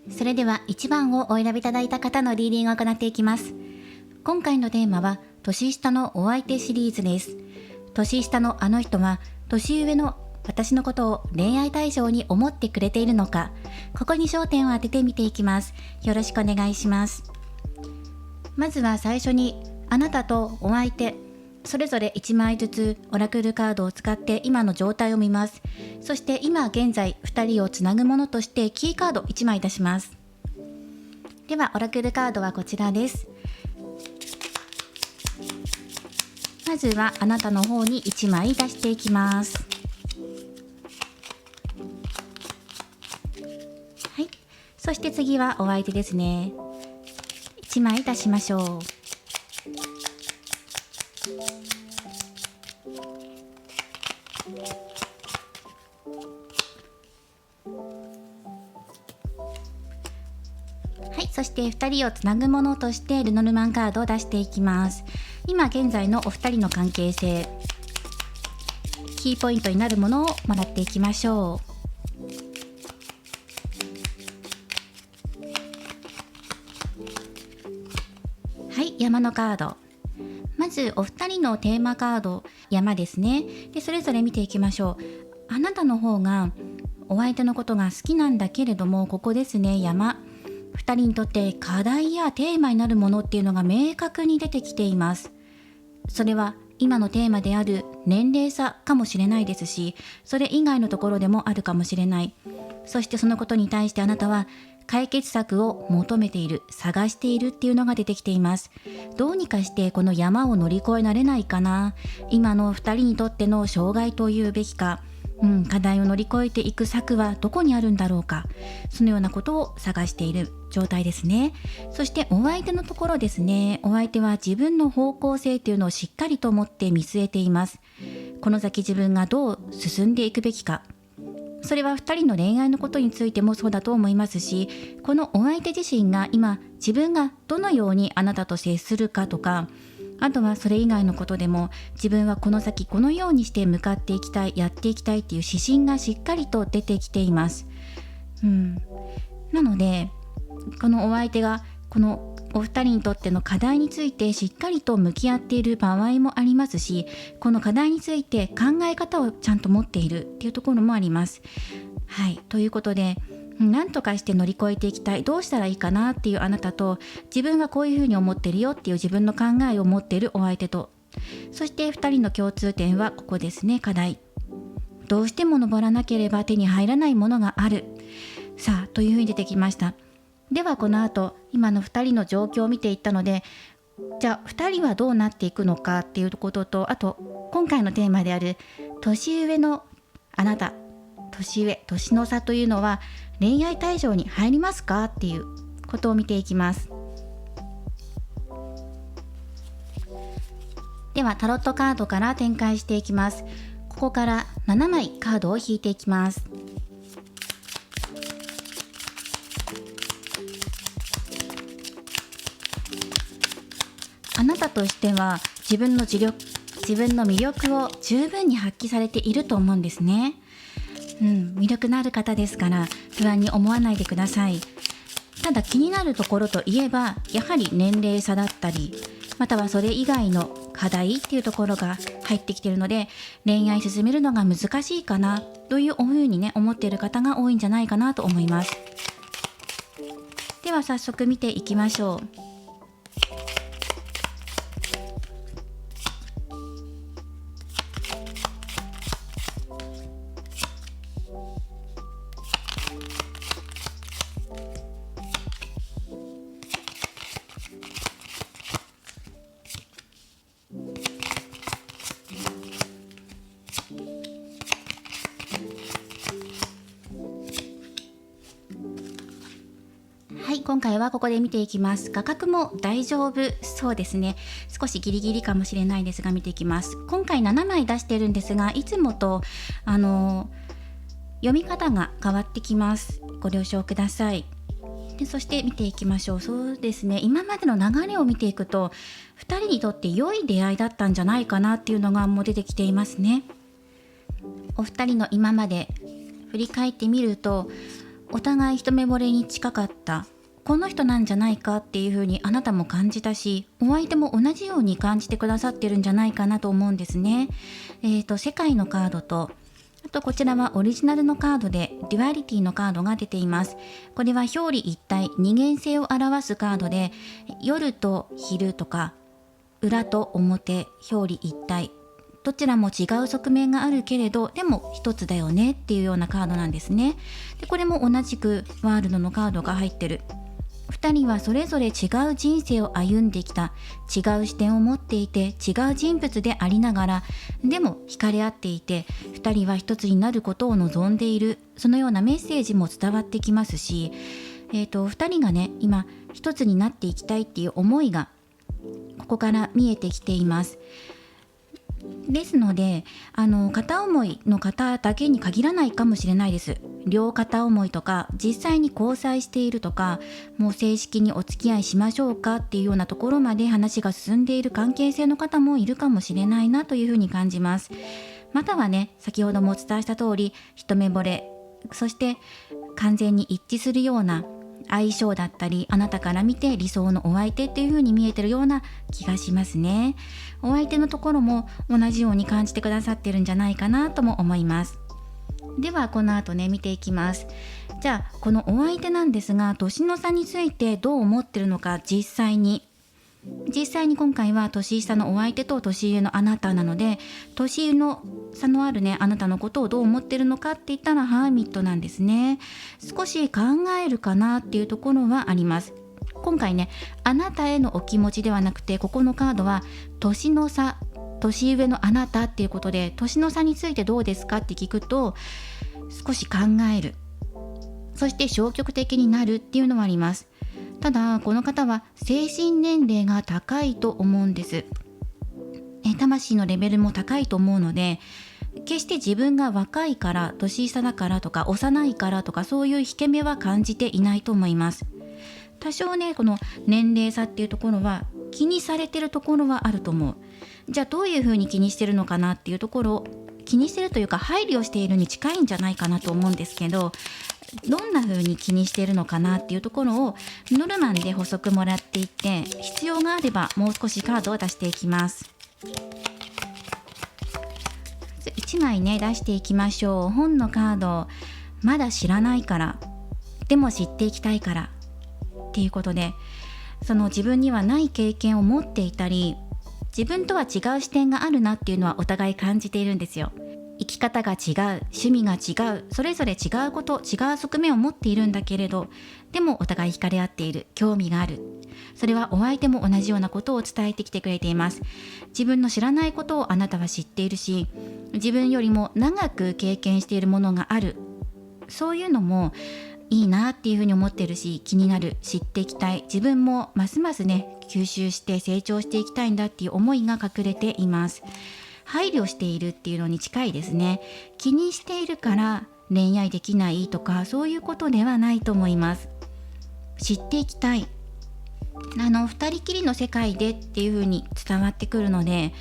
それでは1番をお選びいただいた方のリーディングを行っていきます。今回のテーマは年下のお相手シリーズです。年下のあの人は年上の私のことを恋愛対象に思ってくれているのか、ここに焦点を当てて見ていきます。よろしくお願いします。まずは最初にあなたとお相手それぞれ1枚ずつオラクルカードを使って今の状態を見ます。そして今現在2人をつなぐものとしてキーカード1枚出します。ではオラクルカードはこちらです。まずはあなたの方に1枚出していきます。はい、そして次はお相手ですね。1枚出しましょう。はい、そして2人をつなぐものとしてルノルマンカードを出していきます。今現在のお二人の関係性、キーポイントになるものをもらっていきましょう。はい、山のカード。まずお二人のテーマカード、山ですね。で、それぞれ見ていきましょう。あなたの方がお相手のことが好きなんだけれども、ここですね、山。2人にとって課題やテーマになるものっていうのが明確に出てきています。それは今のテーマである年齢差かもしれないですし、それ以外のところでもあるかもしれない。そしてそのことに対してあなたは解決策を求めている、探しているっていうのが出てきています。どうにかしてこの山を乗り越えられないかな。今の2人にとっての障害というべきか、課題を乗り越えていく策はどこにあるんだろうか、そのようなことを探している状態ですね。そしてお相手のところですね。お相手は自分の方向性というのをしっかりと持って見据えています。この先自分がどう進んでいくべきか、それは2人の恋愛のことについてもそうだと思いますし、このお相手自身が今自分がどのようにあなたと接するかとか、あとはそれ以外のことでも自分はこの先このようにして向かっていきたい、やっていきたいっていう指針がしっかりと出てきています。なのでこのお相手がこのお二人にとっての課題についてしっかりと向き合っている場合もありますし、この課題について考え方をちゃんと持っているっていうところもあります。はい、ということで何とかして乗り越えていきたい、どうしたらいいかなっていうあなたと、自分がこういうふうに思ってるよっていう自分の考えを持っているお相手と、そして2人の共通点はここですね、課題。どうしても登らなければ手に入らないものがある。さあ、というふうに出てきました。ではこの後、今の2人の状況を見ていったので、じゃあ2人はどうなっていくのかっていうことと、あと今回のテーマである年上のあなた、年の差というのは恋愛対象に入りますかっていうことを見ていきます。ではタロットカードから展開していきます。ここから7枚カードを引いていきます。あなたとしては自分の魅力を十分に発揮されていると思うんですね。魅力のある方ですから不安に思わないでください。ただ気になるところといえば、やはり年齢差だったり、またはそれ以外の課題っていうところが入ってきているので、恋愛進めるのが難しいかなというふうにね、思っている方が多いんじゃないかなと思います。では早速見ていきましょう。はい、今回はここで見ていきます。価格も大丈夫そうですね。少しギリギリかもしれないですが見ていきます。今回7枚出してるんですが、いつもと読み方が変わってきます。ご了承ください。でそして見ていきましょう。そうですね、今までの流れを見ていくと2人にとって良い出会いだったんじゃないかなっていうのがもう出てきていますね。お二人の今まで振り返ってみると、お互い一目惚れに近かった、この人なんじゃないかっていう風にあなたも感じたし、お相手も同じように感じてくださってるんじゃないかなと思うんですね。世界のカードと、あとこちらはオリジナルのカードでデュアリティのカードが出ています。これは表裏一体、二元性を表すカードで、夜と昼とか裏と表、表裏一体、どちらも違う側面があるけれど、でも一つだよねっていうようなカードなんですね。でこれも同じくワールドのカードが入ってる。2人はそれぞれ違う人生を歩んできた、違う視点を持っていて、違う人物でありながら、でも惹かれ合っていて、2人は一つになることを望んでいる、そのようなメッセージも伝わってきますし、2人がね、今一つになっていきたいっていう思いがここから見えてきています。ですので、片思いの方だけに限らないかもしれないです。両片思いとか、実際に交際しているとか、もう正式にお付き合いしましょうかっていうようなところまで話が進んでいる関係性の方もいるかもしれないなというふうに感じます。またはね、先ほどもお伝えした通り、一目惚れ、そして完全に一致するような相性だったり、あなたから見て理想のお相手っていう風に見えてるような気がしますね。お相手のところも同じように感じてくださってるんじゃないかなとも思います。ではこの後ね、見ていきます。じゃあこのお相手なんですが、年の差についてどう思ってるのか、実際に今回は年下のお相手と年上のあなたなので、年上の差のあるね、あなたのことをどう思ってるのかって言ったらハーミットなんですね。少し考えるかなっていうところはあります。今回ね、あなたへのお気持ちではなくて、ここのカードは年の差、年上のあなたっていうことで、年の差についてどうですかって聞くと、少し考える、そして消極的になるっていうのはあります。ただこの方は精神年齢が高いと思うんです。魂のレベルも高いと思うので、決して自分が若いから、年下だからとか幼いからとか、そういう引け目は感じていないと思います。多少ね、この年齢差っていうところは気にされてるところはあると思う。じゃあどういうふうに気にしてるのかなっていうところを、気にしてるというか配慮しているに近いんじゃないかなと思うんですけど、どんな風に気にしているのかなっていうところをノルマンで補足もらっていって、必要があればもう少しカードを出していきます。1枚ね、出していきましょう。本のカード、まだ知らないからでも知っていきたいからっていうことで、その自分にはない経験を持っていたり、自分とは違う視点があるなっていうのはお互い感じているんですよ。生き方が違う、趣味が違う、それぞれ違うこと、違う側面を持っているんだけれど、でもお互い惹かれ合っている、興味がある。それはお相手も同じようなことを伝えてきてくれています。自分の知らないことをあなたは知っているし、自分よりも長く経験しているものがある。そういうのもいいなっていうふうに思っているし、気になる、知っていきたい、自分もますますね、吸収して成長していきたいんだっていう思いが隠れています。配慮しているっていうのに近いですね。気にしているから恋愛できないとか、そういうことではないと思います。知っていきたい、二人きりの世界でっていう風に伝わってくるので、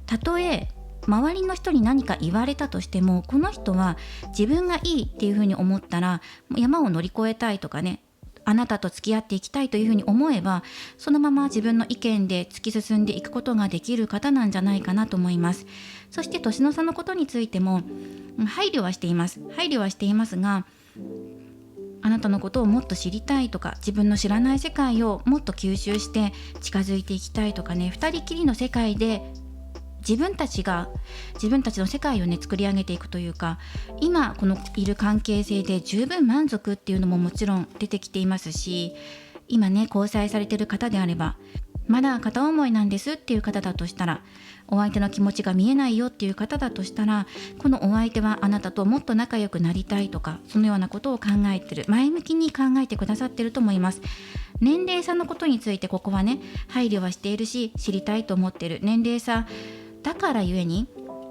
たとえ周りの人に何か言われたとしても、この人は自分がいいっていう風に思ったら、山を乗り越えたいとかね、あなたと付き合っていきたいというふうに思えば、そのまま自分の意見で突き進んでいくことができる方なんじゃないかなと思います。そして年の差のことについても配慮はしていますが、あなたのことをもっと知りたいとか、自分の知らない世界をもっと吸収して近づいていきたいとかね、二人きりの世界で自分たちの世界をね、作り上げていくというか、今このいる関係性で十分満足っていうのももちろん出てきていますし、今ね、交際されている方であれば、まだ片思いなんですっていう方だとしたら、お相手の気持ちが見えないよっていう方だとしたら、このお相手はあなたともっと仲良くなりたいとか、そのようなことを考えてる、前向きに考えてくださってると思います。年齢差のことについてここはね、配慮はしているし、知りたいと思ってる。年齢差だからゆえに、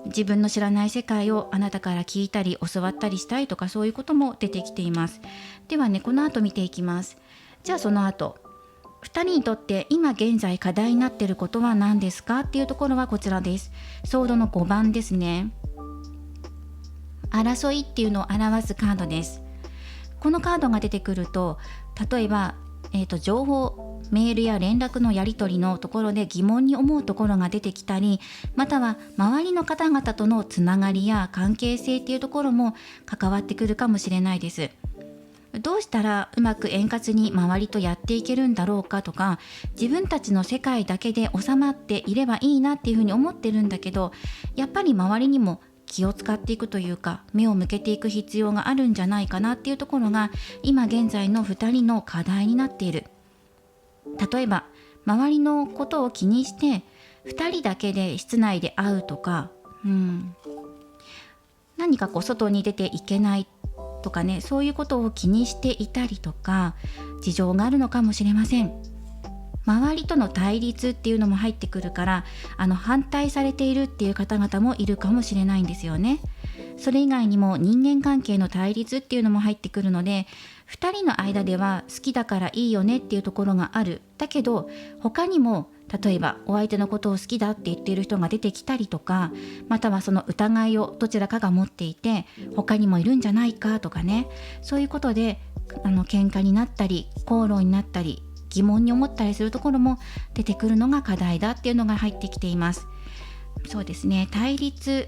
自分の知らない世界をあなたから聞いたり教わったりしたいとか、そういうことも出てきています。ではね、この後見ていきます。じゃあその後、2人にとって今現在課題になっていることは何ですかっていうところはこちらです。ソードの5番ですね。争いっていうのを表すカードです。このカードが出てくると、例えば、情報メールや連絡のやり取りのところで疑問に思うところが出てきたり、または周りの方々とのつながりや関係性っていうところも関わってくるかもしれないです。どうしたらうまく円滑に周りとやっていけるんだろうかとか、自分たちの世界だけで収まっていればいいなっていうふうに思ってるんだけど、やっぱり周りにも気を使っていくというか、目を向けていく必要があるんじゃないかなっていうところが今現在の2人の課題になっている。例えば周りのことを気にして2人だけで室内で会うとか、何か外に出ていけないとかね、そういうことを気にしていたりとか、事情があるのかもしれません。周りとの対立っていうのも入ってくるから、反対されているっていう方々もいるかもしれないんですよね。それ以外にも人間関係の対立っていうのも入ってくるので、2人の間では好きだからいいよねっていうところがある。だけど他にも、例えばお相手のことを好きだって言っている人が出てきたりとか、またはその疑いをどちらかが持っていて他にもいるんじゃないかとかね、そういうことで喧嘩になったり口論になったり疑問に思ったりするところも出てくるのが課題だっていうのが入ってきています。そうですね、対立、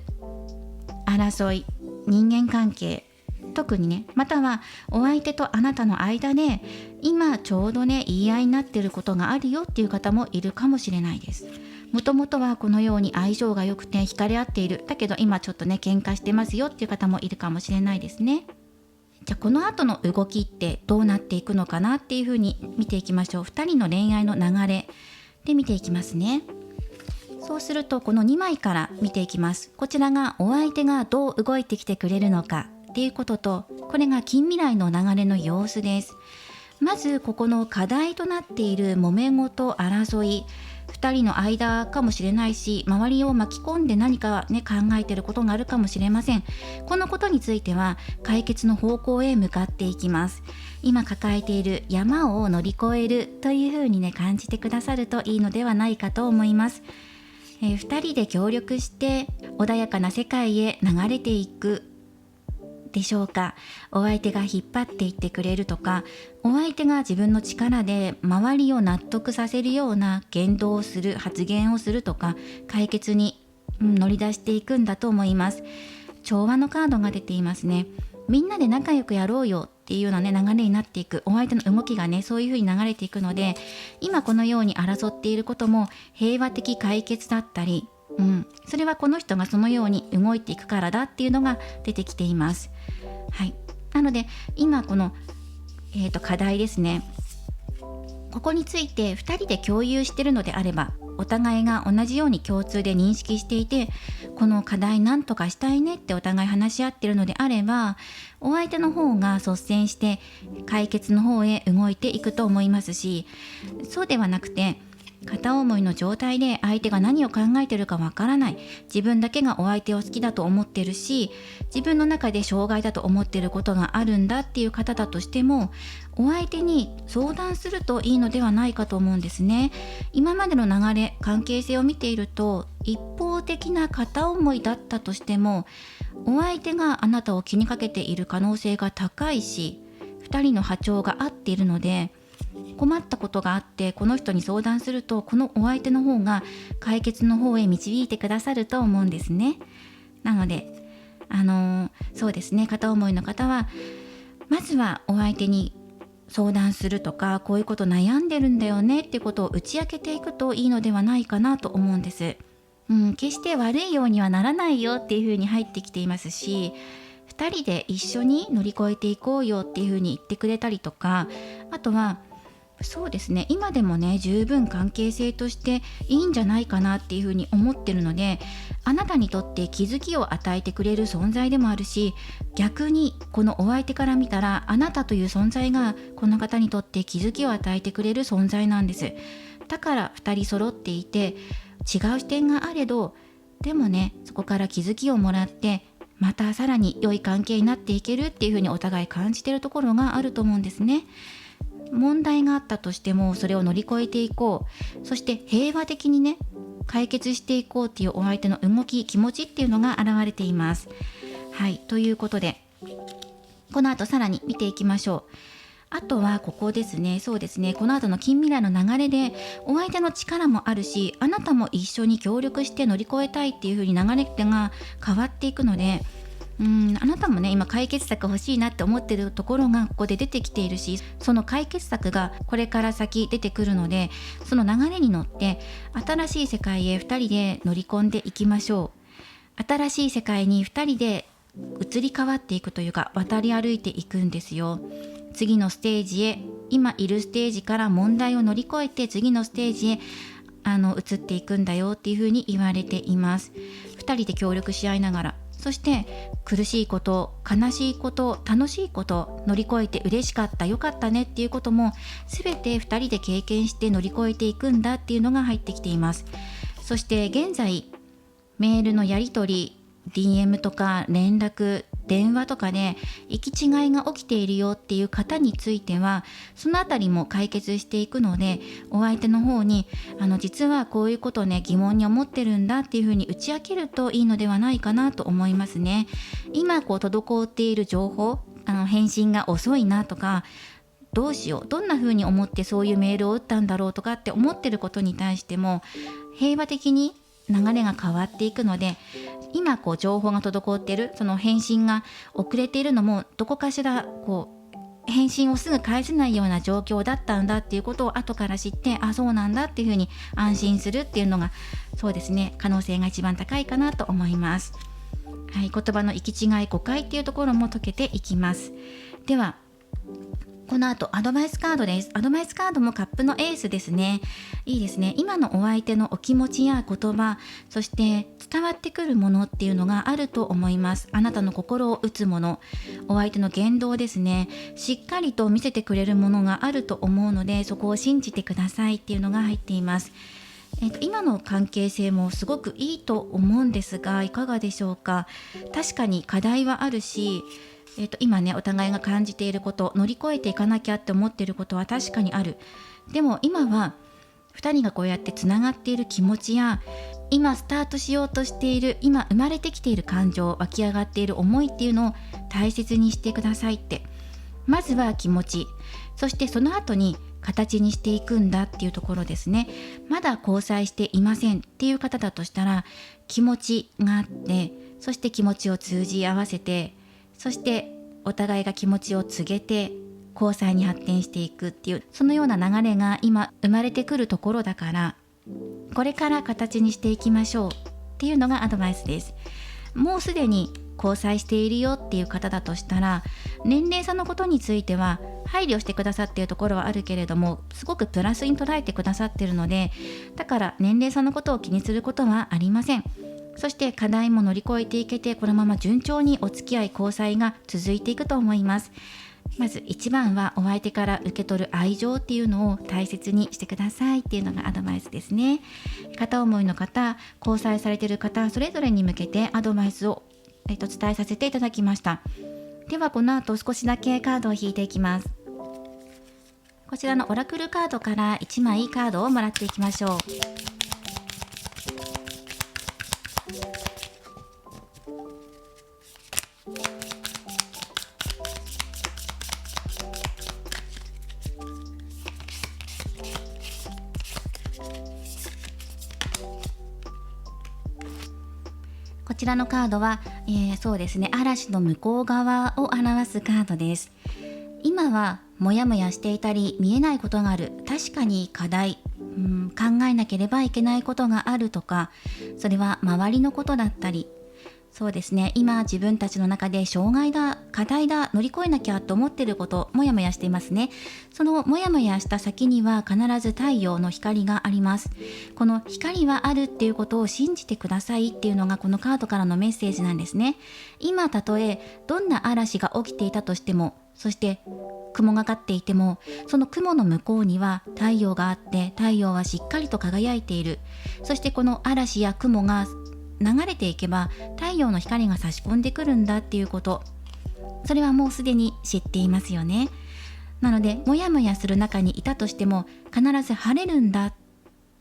争い、人間関係、特にね、またはお相手とあなたの間で今ちょうどね言い合いになっていることがあるよっていう方もいるかもしれないです。もともとはこのように相性が良くて惹かれ合っている、だけど今ちょっとね喧嘩してますよっていう方もいるかもしれないですね。じゃあこの後の動きってどうなっていくのかなっていうふうに見ていきましょう。2人の恋愛の流れで見ていきますね。そうするとこの2枚から見ていきます。こちらがお相手がどう動いてきてくれるのかっていうことと、これが近未来の流れの様子です。まずここの課題となっている揉め事、争い、2人の間かもしれないし、周りを巻き込んで何かね考えていることがあるかもしれません。このことについては解決の方向へ向かっていきます。今抱えている山を乗り越えるというふうにね感じてくださるといいのではないかと思います。2人で協力して穏やかな世界へ流れていくでしょうか。お相手が引っ張っていってくれるとか、お相手が自分の力で周りを納得させるような言動をする、発言をするとか、解決に、乗り出していくんだと思います。調和のカードが出ていますね。みんなで仲良くやろうよっていうようなね流れになっていく、お相手の動きがねそういう風に流れていくので、今このように争っていることも平和的解決だったり、それはこの人がそのように動いていくからだっていうのが出てきています。はい、なので今この、課題ですね。ここについて2人で共有しているのであれば、お互いが同じように共通で認識していて、この課題なんとかしたいねってお互い話し合っているのであれば、お相手の方が率先して解決の方へ動いていくと思いますし、そうではなくて片思いの状態で相手が何を考えているかわからない、自分だけがお相手を好きだと思っているし、自分の中で障害だと思っていることがあるんだっていう方だとしても、お相手に相談するといいのではないかと思うんですね。今までの流れ、関係性を見ていると一方的な片思いだったとしても、お相手があなたを気にかけている可能性が高いし、2人の波長が合っているので、困ったことがあってこの人に相談すると、このお相手の方が解決の方へ導いてくださると思うんですね。なのでそうですね、片思いの方はまずはお相手に相談するとか、こういうこと悩んでるんだよねっていうことを打ち明けていくといいのではないかなと思うんです。決して悪いようにはならないよっていう風に入ってきていますし、2人で一緒に乗り越えていこうよっていう風に言ってくれたりとか、あとはそうですね、今でもね十分関係性としていいんじゃないかなっていうふうに思ってるので、あなたにとって気づきを与えてくれる存在でもあるし、逆にこのお相手から見たらあなたという存在がこの方にとって気づきを与えてくれる存在なんです。だから2人揃っていて違う視点があれど、でもねそこから気づきをもらってまたさらに良い関係になっていけるっていうふうにお互い感じているところがあると思うんですね。問題があったとしてもそれを乗り越えていこう、そして平和的にね解決していこうっていうお相手の動き、気持ちっていうのが現れています。はい、ということでこの後さらに見ていきましょう。あとはここですね。そうですね。この後の近未来の流れでお相手の力もあるし、あなたも一緒に協力して乗り越えたいっていう風に流れが変わっていくので、あなたもね、今解決策欲しいなって思ってるところがここで出てきているし、その解決策がこれから先出てくるので、その流れに乗って新しい世界へ2人で乗り込んでいきましょう。新しい世界に2人で移り変わっていくというか、渡り歩いていくんですよ。次のステージへ、今いるステージから問題を乗り越えて次のステージへ移っていくんだよっていうふうに言われています。2人で協力し合いながら、そして苦しいこと、悲しいこと、楽しいこと、乗り越えて嬉しかった、よかったねっていうことも全て2人で経験して乗り越えていくんだっていうのが入ってきています。そして現在メールのやり取り、DM とか連絡、電話とかで行き違いが起きているよっていう方については、そのあたりも解決していくので、お相手の方に実はこういうことをね、疑問に思ってるんだっていうふうに打ち明けるといいのではないかなと思いますね。今滞っている情報、返信が遅いなとか、どうしよう、どんな風に思ってそういうメールを打ったんだろうとかって思ってることに対しても平和的に流れが変わっていくので、今情報が滞っている、その返信が遅れているのもどこかしら返信をすぐ返せないような状況だったんだっていうことを後から知って、あ、そうなんだっていうふうに安心するっていうのが、そうですね、可能性が一番高いかなと思います。はい、言葉の行き違い、誤解っていうところも解けていきます。ではこの後アドバイスカードです。アドバイスカードもカップのエースですね。いいですね。今のお相手のお気持ちや言葉、そして伝わってくるものっていうのがあると思います。あなたの心を打つもの、お相手の言動ですね。しっかりと見せてくれるものがあると思うので、そこを信じてくださいっていうのが入っています。今の関係性もすごくいいと思うんですが、いかがでしょうか。確かに課題はあるし、今ね、お互いが感じていること、乗り越えていかなきゃって思っていることは確かにある。でも今は2人がこうやってつながっている気持ちや、今スタートしようとしている、今生まれてきている感情、湧き上がっている思いっていうのを大切にしてくださいって。まずは気持ち、そしてその後に形にしていくんだっていうところですね。まだ交際していませんっていう方だとしたら、気持ちがあって、そして気持ちを通じ合わせて、そしてお互いが気持ちを告げて交際に発展していくっていう、そのような流れが今生まれてくるところだから、これから形にしていきましょうっていうのがアドバイスです。もうすでに交際しているよっていう方だとしたら、年齢差のことについては配慮してくださっているところはあるけれども、すごくプラスに捉えてくださっているので、だから年齢差のことを気にすることはありません。そして課題も乗り越えていけて、このまま順調にお付き合い、交際が続いていくと思います。まず一番はお相手から受け取る愛情っていうのを大切にしてくださいっていうのがアドバイスですね。片思いの方、交際されている方、それぞれに向けてアドバイスを、伝えさせていただきました。ではこの後少しだけカードを引いていきます。こちらのオラクルカードから1枚カードをもらっていきましょう。こちらのカードは、そうですね、嵐の向こう側を表すカードです。今はモヤモヤしていたり見えないことがある、確かに課題、考えなければいけないことがあるとか、それは周りのことだったり、そうですね、今自分たちの中で障害だ、課題だ、乗り越えなきゃと思っていること、モヤモヤしていますね。そのモヤモヤした先には必ず太陽の光があります。この光はあるっていうことを信じてくださいっていうのがこのカードからのメッセージなんですね。今たとえどんな嵐が起きていたとしても、そして雲がかっていても、その雲の向こうには太陽があって、太陽はしっかりと輝いている。そしてこの嵐や雲が流れていけば太陽の光が差し込んでくるんだっていうこと、それはもうすでに知っていますよね。なのでモヤモヤする中にいたとしても必ず晴れるんだっ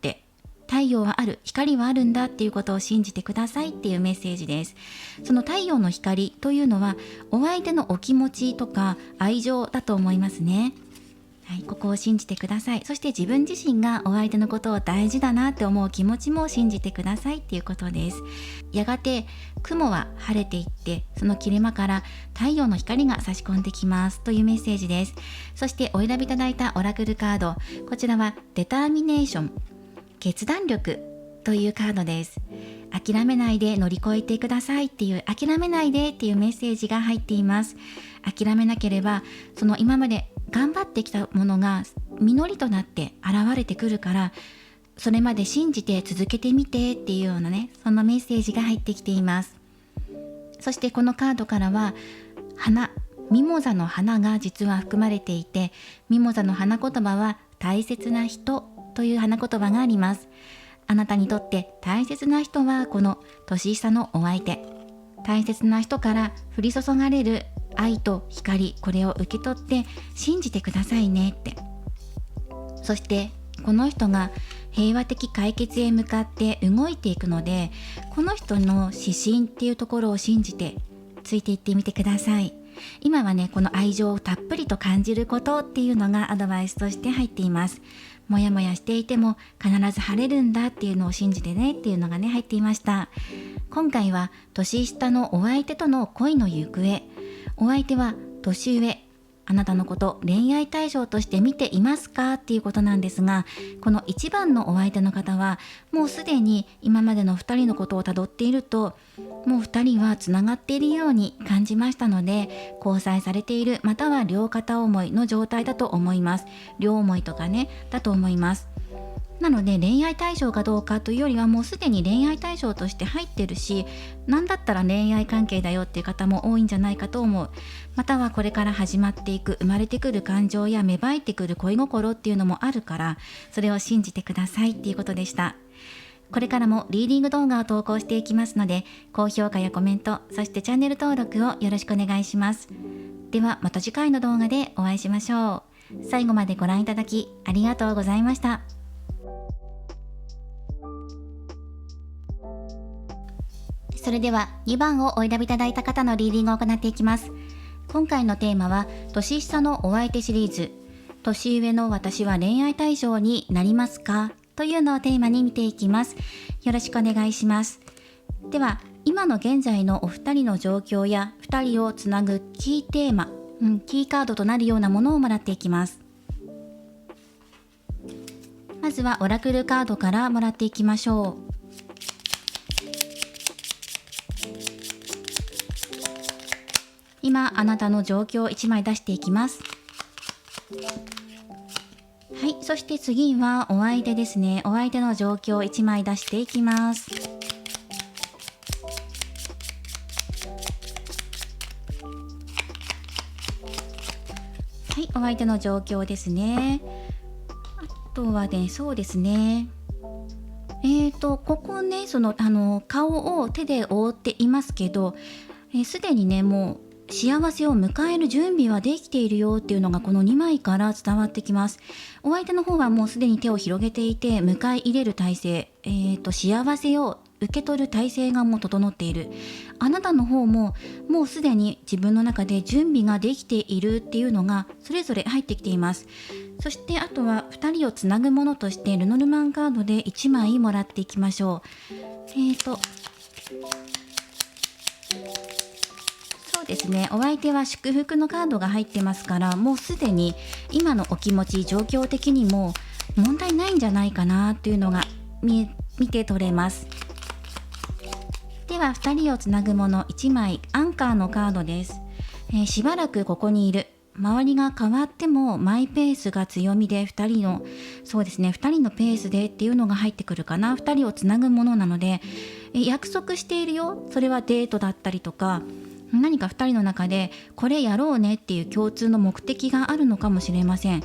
て太陽はある、光はあるんだっていうことを信じてくださいっていうメッセージです。その太陽の光というのはお相手のお気持ちとか愛情だと思いますね。はい、ここを信じてください。そして自分自身がお相手のことを大事だなって思う気持ちも信じてくださいっていうことです。やがて雲は晴れていって、その切れ間から太陽の光が差し込んできますというメッセージです。そしてお選びいただいたオラクルカード、こちらはデターミネーション、決断力というカードです。諦めないで乗り越えてくださいっていう、諦めないでっていうメッセージが入っています。諦めなければ、その今まで頑張ってきたものが実りとなって現れてくるから、それまで信じて続けてみてっていうようなね、そんなメッセージが入ってきています。そしてこのカードからは花、ミモザの花が実は含まれていて、ミモザの花言葉は大切な人という花言葉があります。あなたにとって大切な人はこの年下のお相手。大切な人から降り注がれる愛と光、これを受け取って信じてくださいねって。そしてこの人が平和的解決へ向かって動いていくので、この人の指針っていうところを信じてついていってみてください。今はね、この愛情をたっぷりと感じることっていうのがアドバイスとして入っています。もやもやしていても必ず晴れるんだっていうのを信じてねっていうのがね、入っていました。今回は年下のお相手との恋の行方、お相手は年上、あなたのこと恋愛対象として見ていますかっていうことなんですが、この1番のお相手の方はもうすでに今までの2人のことをたどっていると、もう2人はつながっているように感じましたので、交際されている、または両片思いの状態だと思います。両思いとかね、だと思います。なので恋愛対象かどうかというよりは、もうすでに恋愛対象として入ってるし、なんだったら恋愛関係だよっていう方も多いんじゃないかと思う。またはこれから始まっていく、生まれてくる感情や芽生えてくる恋心っていうのもあるから、それを信じてくださいっていうことでした。これからもリーディング動画を投稿していきますので、高評価やコメント、そしてチャンネル登録をよろしくお願いします。ではまた次回の動画でお会いしましょう。最後までご覧いただきありがとうございました。それでは2番をお選びいただいた方のリーディングを行っていきます。今回のテーマは年下のお相手シリーズ、年上の私は恋愛対象になりますかというのをテーマに見ていきます。よろしくお願いします。では今の現在のお二人の状況や2人をつなぐキーテーマ、キーカードとなるようなものをもらっていきます。まずはオラクルカードからもらっていきましょう。今あなたの状況を1枚出していきます。はい、そして次はお相手ですね。お相手の状況を1枚出していきます。はい、お相手の状況ですね。あとはね、そうですね。ここね、顔を手で覆っていますけど、すでにね、もう幸せを迎える準備はできているよっていうのがこの2枚から伝わってきます。お相手の方はもうすでに手を広げていて迎え入れる体制、幸せを受け取る体制がもう整っている。あなたの方ももうすでに自分の中で準備ができているっていうのがそれぞれ入ってきています。そしてあとは2人をつなぐものとしてルノルマンカードで1枚もらっていきましょう。そうですね、お相手は祝福のカードが入ってますから、もうすでに今のお気持ち、状況的にも問題ないんじゃないかなっていうのが見て取れます。では2人をつなぐもの1枚、アンカーのカードです。しばらくここにいる。周りが変わってもマイペースが強みで2人のペースでっていうのが入ってくるかな。2人をつなぐものなので、約束しているよ。それはデートだったりとか、何か2人の中でこれやろうねっていう共通の目的があるのかもしれません。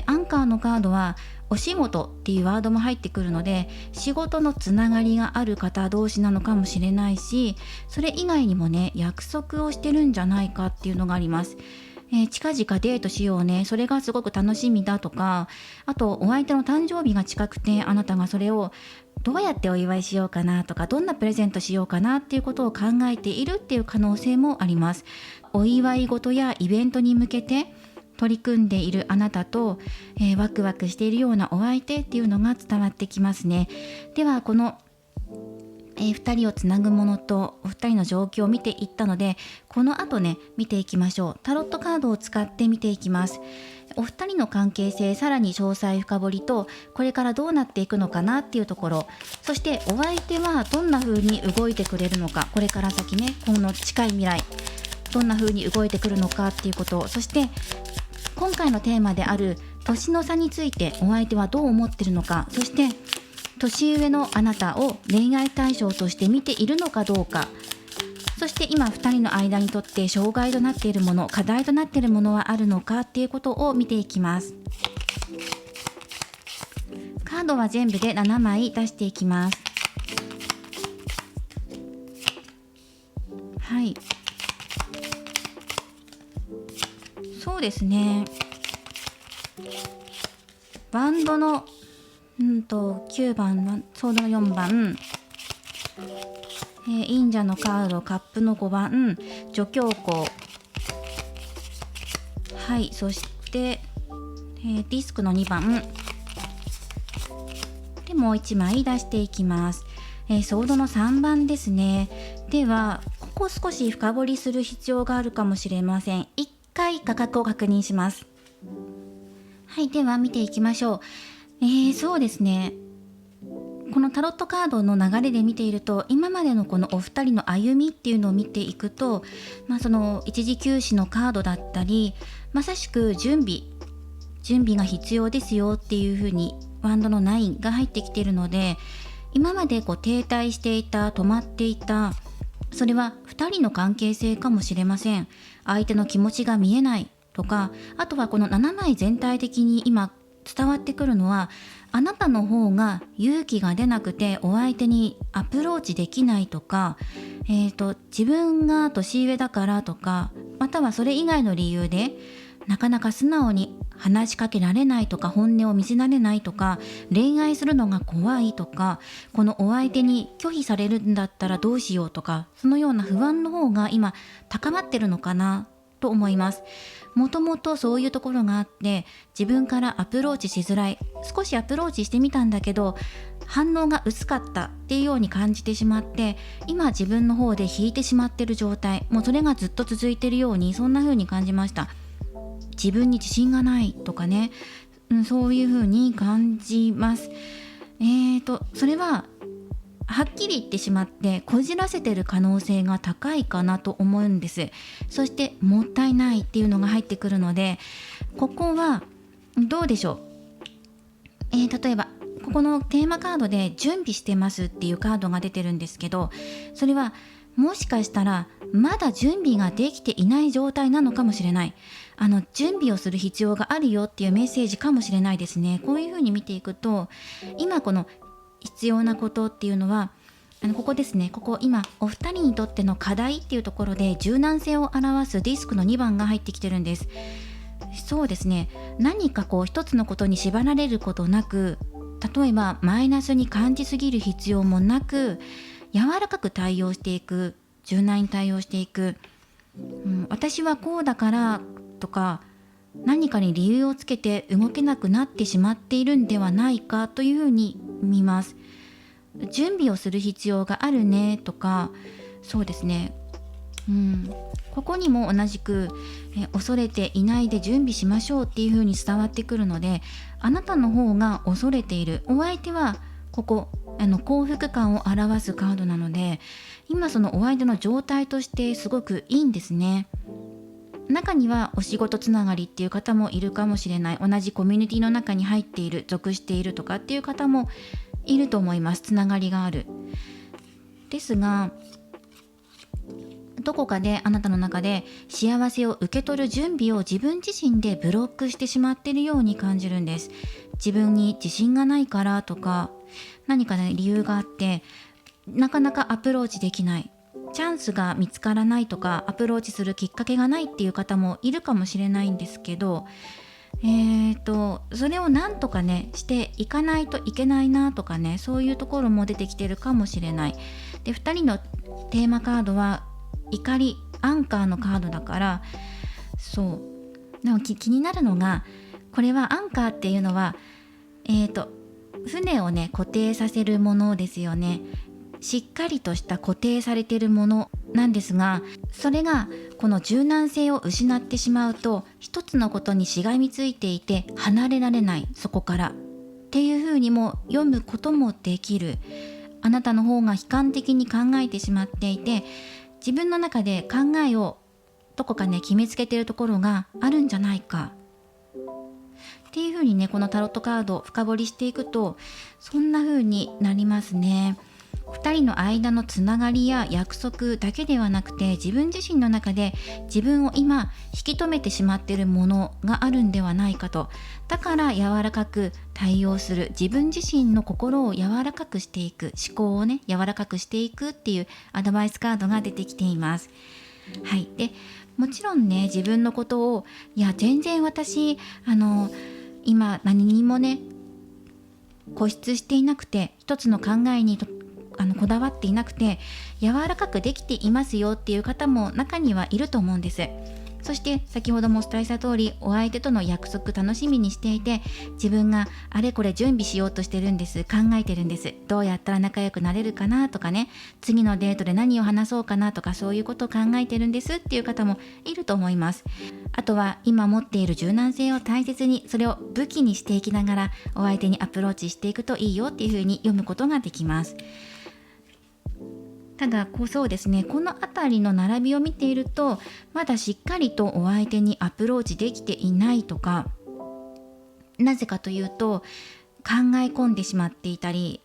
アンカーのカードはお仕事っていうワードも入ってくるので、仕事のつながりがある方同士なのかもしれないし、それ以外にもね、約束をしてるんじゃないかっていうのがあります。近々デートしようね、それがすごく楽しみだとか、あとお相手の誕生日が近くて、あなたがそれをどうやってお祝いしようかなとか、どんなプレゼントしようかなっていうことを考えているっていう可能性もあります。お祝い事やイベントに向けて取り組んでいるあなたと、ワクワクしているようなお相手っていうのが伝わってきますね。ではこの2人をつなぐものとお二人の状況を見ていったので、この後ね見ていきましょう。タロットカードを使って見ていきます。お二人の関係性、さらに詳細深掘りと、これからどうなっていくのかなっていうところ、そしてお相手はどんな風に動いてくれるのか、これから先ね、この近い未来どんな風に動いてくるのかっていうこと、そして今回のテーマである年の差についてお相手はどう思ってるのか、そして年上のあなたを恋愛対象として見ているのかどうか、そして今2人の間にとって障害となっているもの、課題となっているものはあるのかっていうことを見ていきます。カードは全部で7枚出していきます。はい、そうですね、バンドの9番、ソードの4番、忍者のカード、カップの5番、女教皇、はい、そして、ディスクの2番で、もう1枚出していきます。ソードの3番ですね。ではここ少し深掘りする必要があるかもしれません。1回価格を確認します。はい、では見ていきましょう。そうですね、このタロットカードの流れで見ていると、今までのこのお二人の歩みっていうのを見ていくと、その一時休止のカードだったり、まさしく準備が必要ですよっていう風にワンドの9が入ってきているので、今まで停滞していた、止まっていた、それは2人の関係性かもしれません。相手の気持ちが見えないとか、あとはこの7枚全体的に今伝わってくるのは、あなたの方が勇気が出なくてお相手にアプローチできないとか、自分が年上だからとか、またはそれ以外の理由でなかなか素直に話しかけられないとか、本音を見せられないとか、恋愛するのが怖いとか、このお相手に拒否されるんだったらどうしようとか、そのような不安の方が今高まってるのかなと思います。もともとそういうところがあって、自分からアプローチしづらい、少しアプローチしてみたんだけど反応が薄かったっていうように感じてしまって、今自分の方で引いてしまってる状態、もうそれがずっと続いてるように、そんな風に感じました。自分に自信がないとかね、そういう風に感じます。それははっきり言ってしまってこじらせてる可能性が高いかなと思うんです。そしてもったいないっていうのが入ってくるので、ここはどうでしょう。例えばここのテーマカードで準備してますっていうカードが出てるんですけど、それはもしかしたらまだ準備ができていない状態なのかもしれない。準備をする必要があるよっていうメッセージかもしれないですね。こういうふうに見ていくと、今この必要なことっていうのは、ここですね、ここ今お二人にとっての課題っていうところで柔軟性を表すディスクの2番が入ってきてるんです。そうですね、何か一つのことに縛られることなく、例えばマイナスに感じすぎる必要もなく、柔らかく対応していく、柔軟に対応していく、私はこうだからとか、何かに理由をつけて動けなくなってしまっているんではないかというふうに見ます。準備をする必要があるねとか、そうですね、ここにも同じく、恐れていないで準備しましょうっていうふうに伝わってくるので、あなたの方が恐れている、お相手はここ幸福感を表すカードなので、今そのお相手の状態としてすごくいいんですね。中にはお仕事つながりっていう方もいるかもしれない。同じコミュニティの中に入っている、属しているとかっていう方もいると思います。つながりがある。ですが、どこかであなたの中で幸せを受け取る準備を自分自身でブロックしてしまっているように感じるんです。自分に自信がないからとか、何かね理由があってなかなかアプローチできない。チャンスが見つからないとか、アプローチするきっかけがないっていう方もいるかもしれないんですけど、それをなんとかねしていかないといけないなとかね、そういうところも出てきてるかもしれない。で、2人のテーマカードは怒り、アンカーのカードだから、そうでも気になるのが、これはアンカーっていうのは船をね固定させるものですよね。しっかりとした固定されているものなんですが、それがこの柔軟性を失ってしまうと、一つのことにしがみついていて離れられない、そこからっていうふうにも読むこともできる。あなたの方が悲観的に考えてしまっていて、自分の中で考えをどこかね決めつけているところがあるんじゃないかっていうふうにね、このタロットカードを深掘りしていくとそんな風になりますね。2人の間のつながりや約束だけではなくて、自分自身の中で自分を今引き止めてしまっているものがあるんではないかと。だから柔らかく対応する、自分自身の心を柔らかくしていく、思考をね柔らかくしていくっていうアドバイスカードが出てきています。はい。でもちろんね、自分のことを全然私今何にもね固執していなくて、一つの考えにこだわっていなくて柔らかくできていますよっていう方も中にはいると思うんです。そして先ほどもお伝えした通り、お相手との約束楽しみにしていて、自分があれこれ準備しようとしてるんです、考えてるんです、どうやったら仲良くなれるかなとかね、次のデートで何を話そうかなとか、そういうことを考えてるんですっていう方もいると思います。あとは今持っている柔軟性を大切に、それを武器にしていきながらお相手にアプローチしていくといいよっていうふうに読むことができます。ただそうですね、この辺りの並びを見ていると、まだしっかりとお相手にアプローチできていないとか、なぜかというと考え込んでしまっていたり、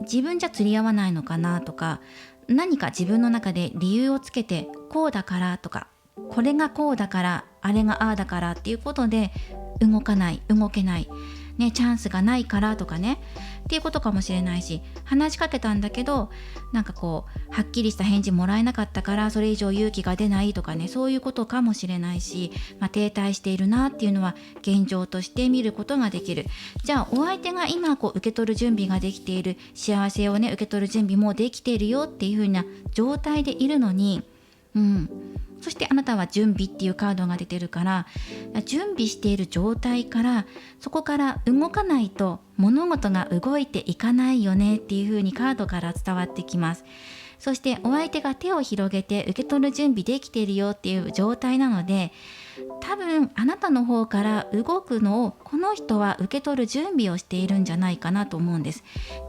自分じゃ釣り合わないのかなとか、何か自分の中で理由をつけて、こうだからとか、これがこうだから、あれがああだからっていうことで動けないね、チャンスがないからとかねっていうことかもしれないし、話しかけたんだけどはっきりした返事もらえなかったからそれ以上勇気が出ないとかね、そういうことかもしれないし、停滞しているなっていうのは現状として見ることができる。じゃあお相手が今受け取る準備ができている、幸せをね受け取る準備もできているよっていう風な状態でいるのに、そしてあなたは準備っていうカードが出てるから、準備している状態からそこから動かないと物事が動いていかないよねっていう風にカードから伝わってきます。そしてお相手が手を広げて受け取る準備できているよっていう状態なので、多分あなたの方から動くのをこの人は受け取る準備をしているんじゃないかなと思うんです。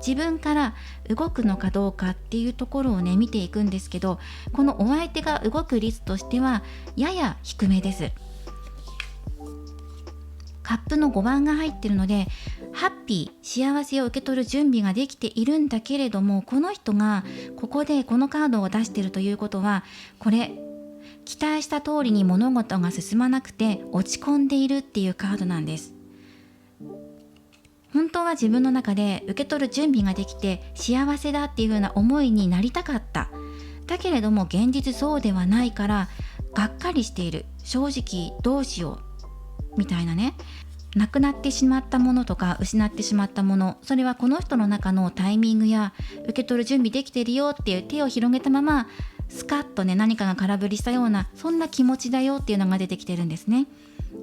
自分から動くのかどうかっていうところをね見ていくんですけど、このお相手が動く率としてはやや低めです。カップの5番が入ってるので、ハッピー、幸せを受け取る準備ができているんだけれども、この人がここでこのカードを出しているということは、これ期待した通りに物事が進まなくて落ち込んでいるっていうカードなんです。本当は自分の中で受け取る準備ができて幸せだっていう風な思いになりたかった。だけれども現実そうではないからがっかりしている。正直どうしようみたいなね。なくなってしまったものとか失ってしまったもの、それはこの人の中のタイミングや受け取る準備できてるよっていう手を広げたままスカッとね何かが空振りしたような、そんな気持ちだよっていうのが出てきてるんですね。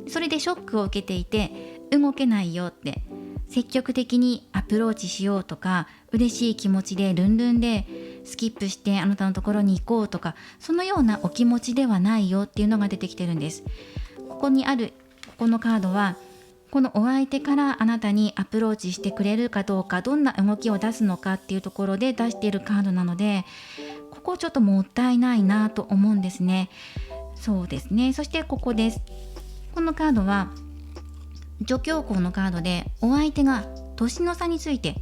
それでショックを受けていて動けないよって、積極的にアプローチしようとか、嬉しい気持ちでルンルンでスキップしてあなたのところに行こうとか、そのようなお気持ちではないよっていうのが出てきてるんです。ここにあるこのカードは、このお相手からあなたにアプローチしてくれるかどうか、どんな動きを出すのかっていうところで出しているカードなので、ここちょっともったいないなと思うんですね。そうですね。そしてここです。このカードは助教皇のカードで、お相手が年の差について、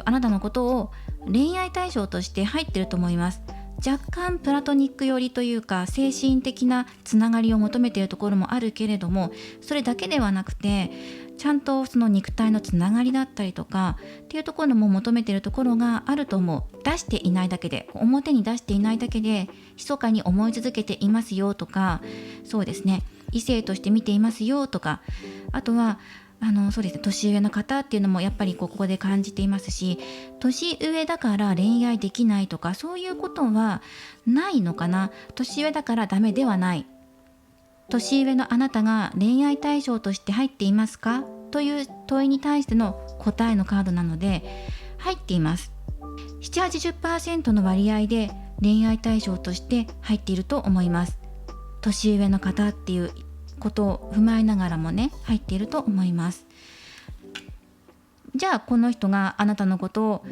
あなたのことを恋愛対象として入ってると思います。若干プラトニック寄りというか精神的なつながりを求めているところもあるけれども、それだけではなくてちゃんとその肉体のつながりだったりとかっていうところも求めているところがあると思う。出していないだけで、表に出していないだけで密かに思い続けていますよとか、そうですね、異性として見ていますよとか、あとはそうですね、年上の方っていうのもやっぱりここで感じていますし、年上だから恋愛できないとかそういうことはないのかな。年上だからダメではない。年上のあなたが恋愛対象として入っていますかという問いに対しての答えのカードなので、入っています。7、80% の割合で恋愛対象として入っていると思います。年上の方っていうことを踏まえながらもね、入っていると思います。じゃあこの人があなたのことを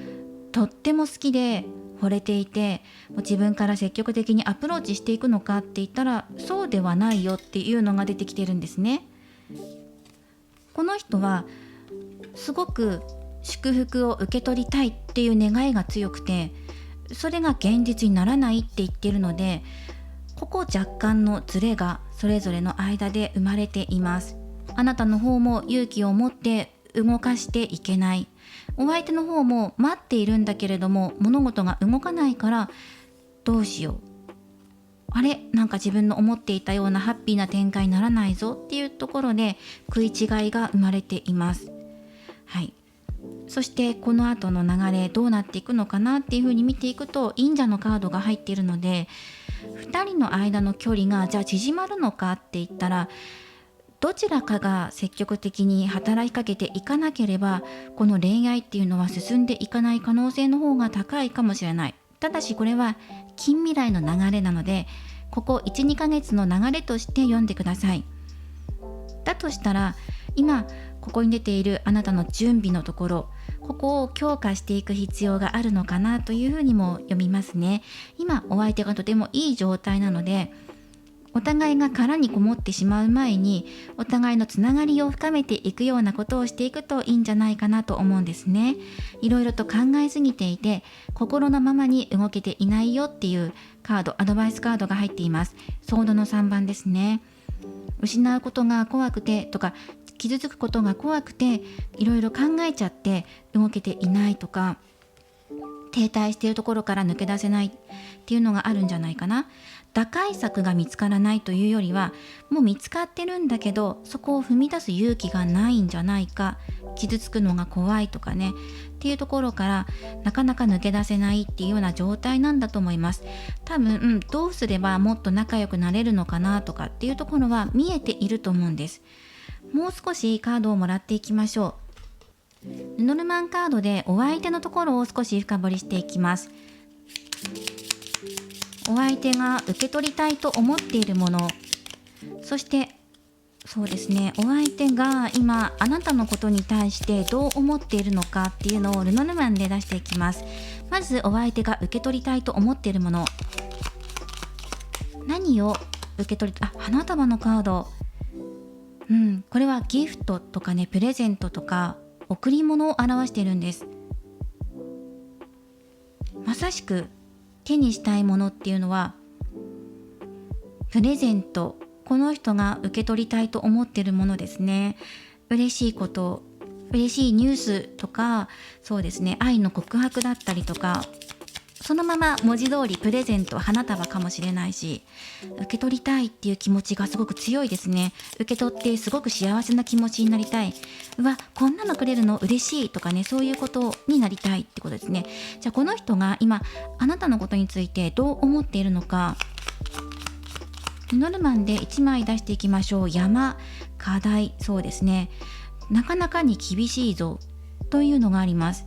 とっても好きで惚れていて、自分から積極的にアプローチしていくのかって言ったら、そうではないよっていうのが出てきてるんですね。この人はすごく祝福を受け取りたいっていう願いが強くて、それが現実にならないって言っているので、ここ若干のズレがそれぞれの間で生まれています。あなたの方も勇気を持って動かしていけない。お相手の方も待っているんだけれども物事が動かないから、どうしよう、あれ、なんか自分の思っていたようなハッピーな展開にならないぞっていうところで食い違いが生まれています。はい。そしてこの後の流れどうなっていくのかなっていうふうに見ていくと、忍者のカードが入っているので、2人の間の距離がじゃあ縮まるのかって言ったら、どちらかが積極的に働きかけていかなければ、この恋愛っていうのは進んでいかない可能性の方が高いかもしれない。ただしこれは近未来の流れなので、ここ 1,2 ヶ月の流れとして読んでください。だとしたら、今ここに出ているあなたの準備のところ、ここを強化していく必要があるのかなというふうにも読みますね。今お相手がとてもいい状態なので、お互いが殻にこもってしまう前にお互いのつながりを深めていくようなことをしていくといいんじゃないかなと思うんですね。いろいろと考えすぎていて心のままに動けていないよっていうカード、アドバイスカードが入っています。ソードの3番ですね。失うことが怖くてとか、傷つくことが怖くていろいろ考えちゃって動けていないとか、停滞しているところから抜け出せないっていうのがあるんじゃないかな。打開策が見つからないというよりは、もう見つかってるんだけどそこを踏み出す勇気がないんじゃないか、傷つくのが怖いとかねっていうところからなかなか抜け出せないっていうような状態なんだと思います。多分、どうすればもっと仲良くなれるのかなとかっていうところは見えていると思うんです。もう少しカードをもらっていきましょう。ルノルマンカードでお相手のところを少し深掘りしていきます。お相手が受け取りたいと思っているもの、そしてそうですね、お相手が今あなたのことに対してどう思っているのかっていうのをルノルマンで出していきます。まずお相手が受け取りたいと思っているもの、何を受け取り、花束のカード、これはギフトとかね、プレゼントとか贈り物を表しているんです。まさしく手にしたいものっていうのはプレゼント、この人が受け取りたいと思っているものですね。嬉しいこと、嬉しいニュースとか、そうですね、愛の告白だったりとか、そのまま文字通りプレゼント、花束かもしれないし、受け取りたいっていう気持ちがすごく強いですね。受け取ってすごく幸せな気持ちになりたい、うわ、こんなのくれるの嬉しいとかね、そういうことになりたいってことですね。じゃあこの人が今あなたのことについてどう思っているのか、ルノルマンで1枚出していきましょう。山、課題、そうですね、なかなかに厳しいぞというのがあります。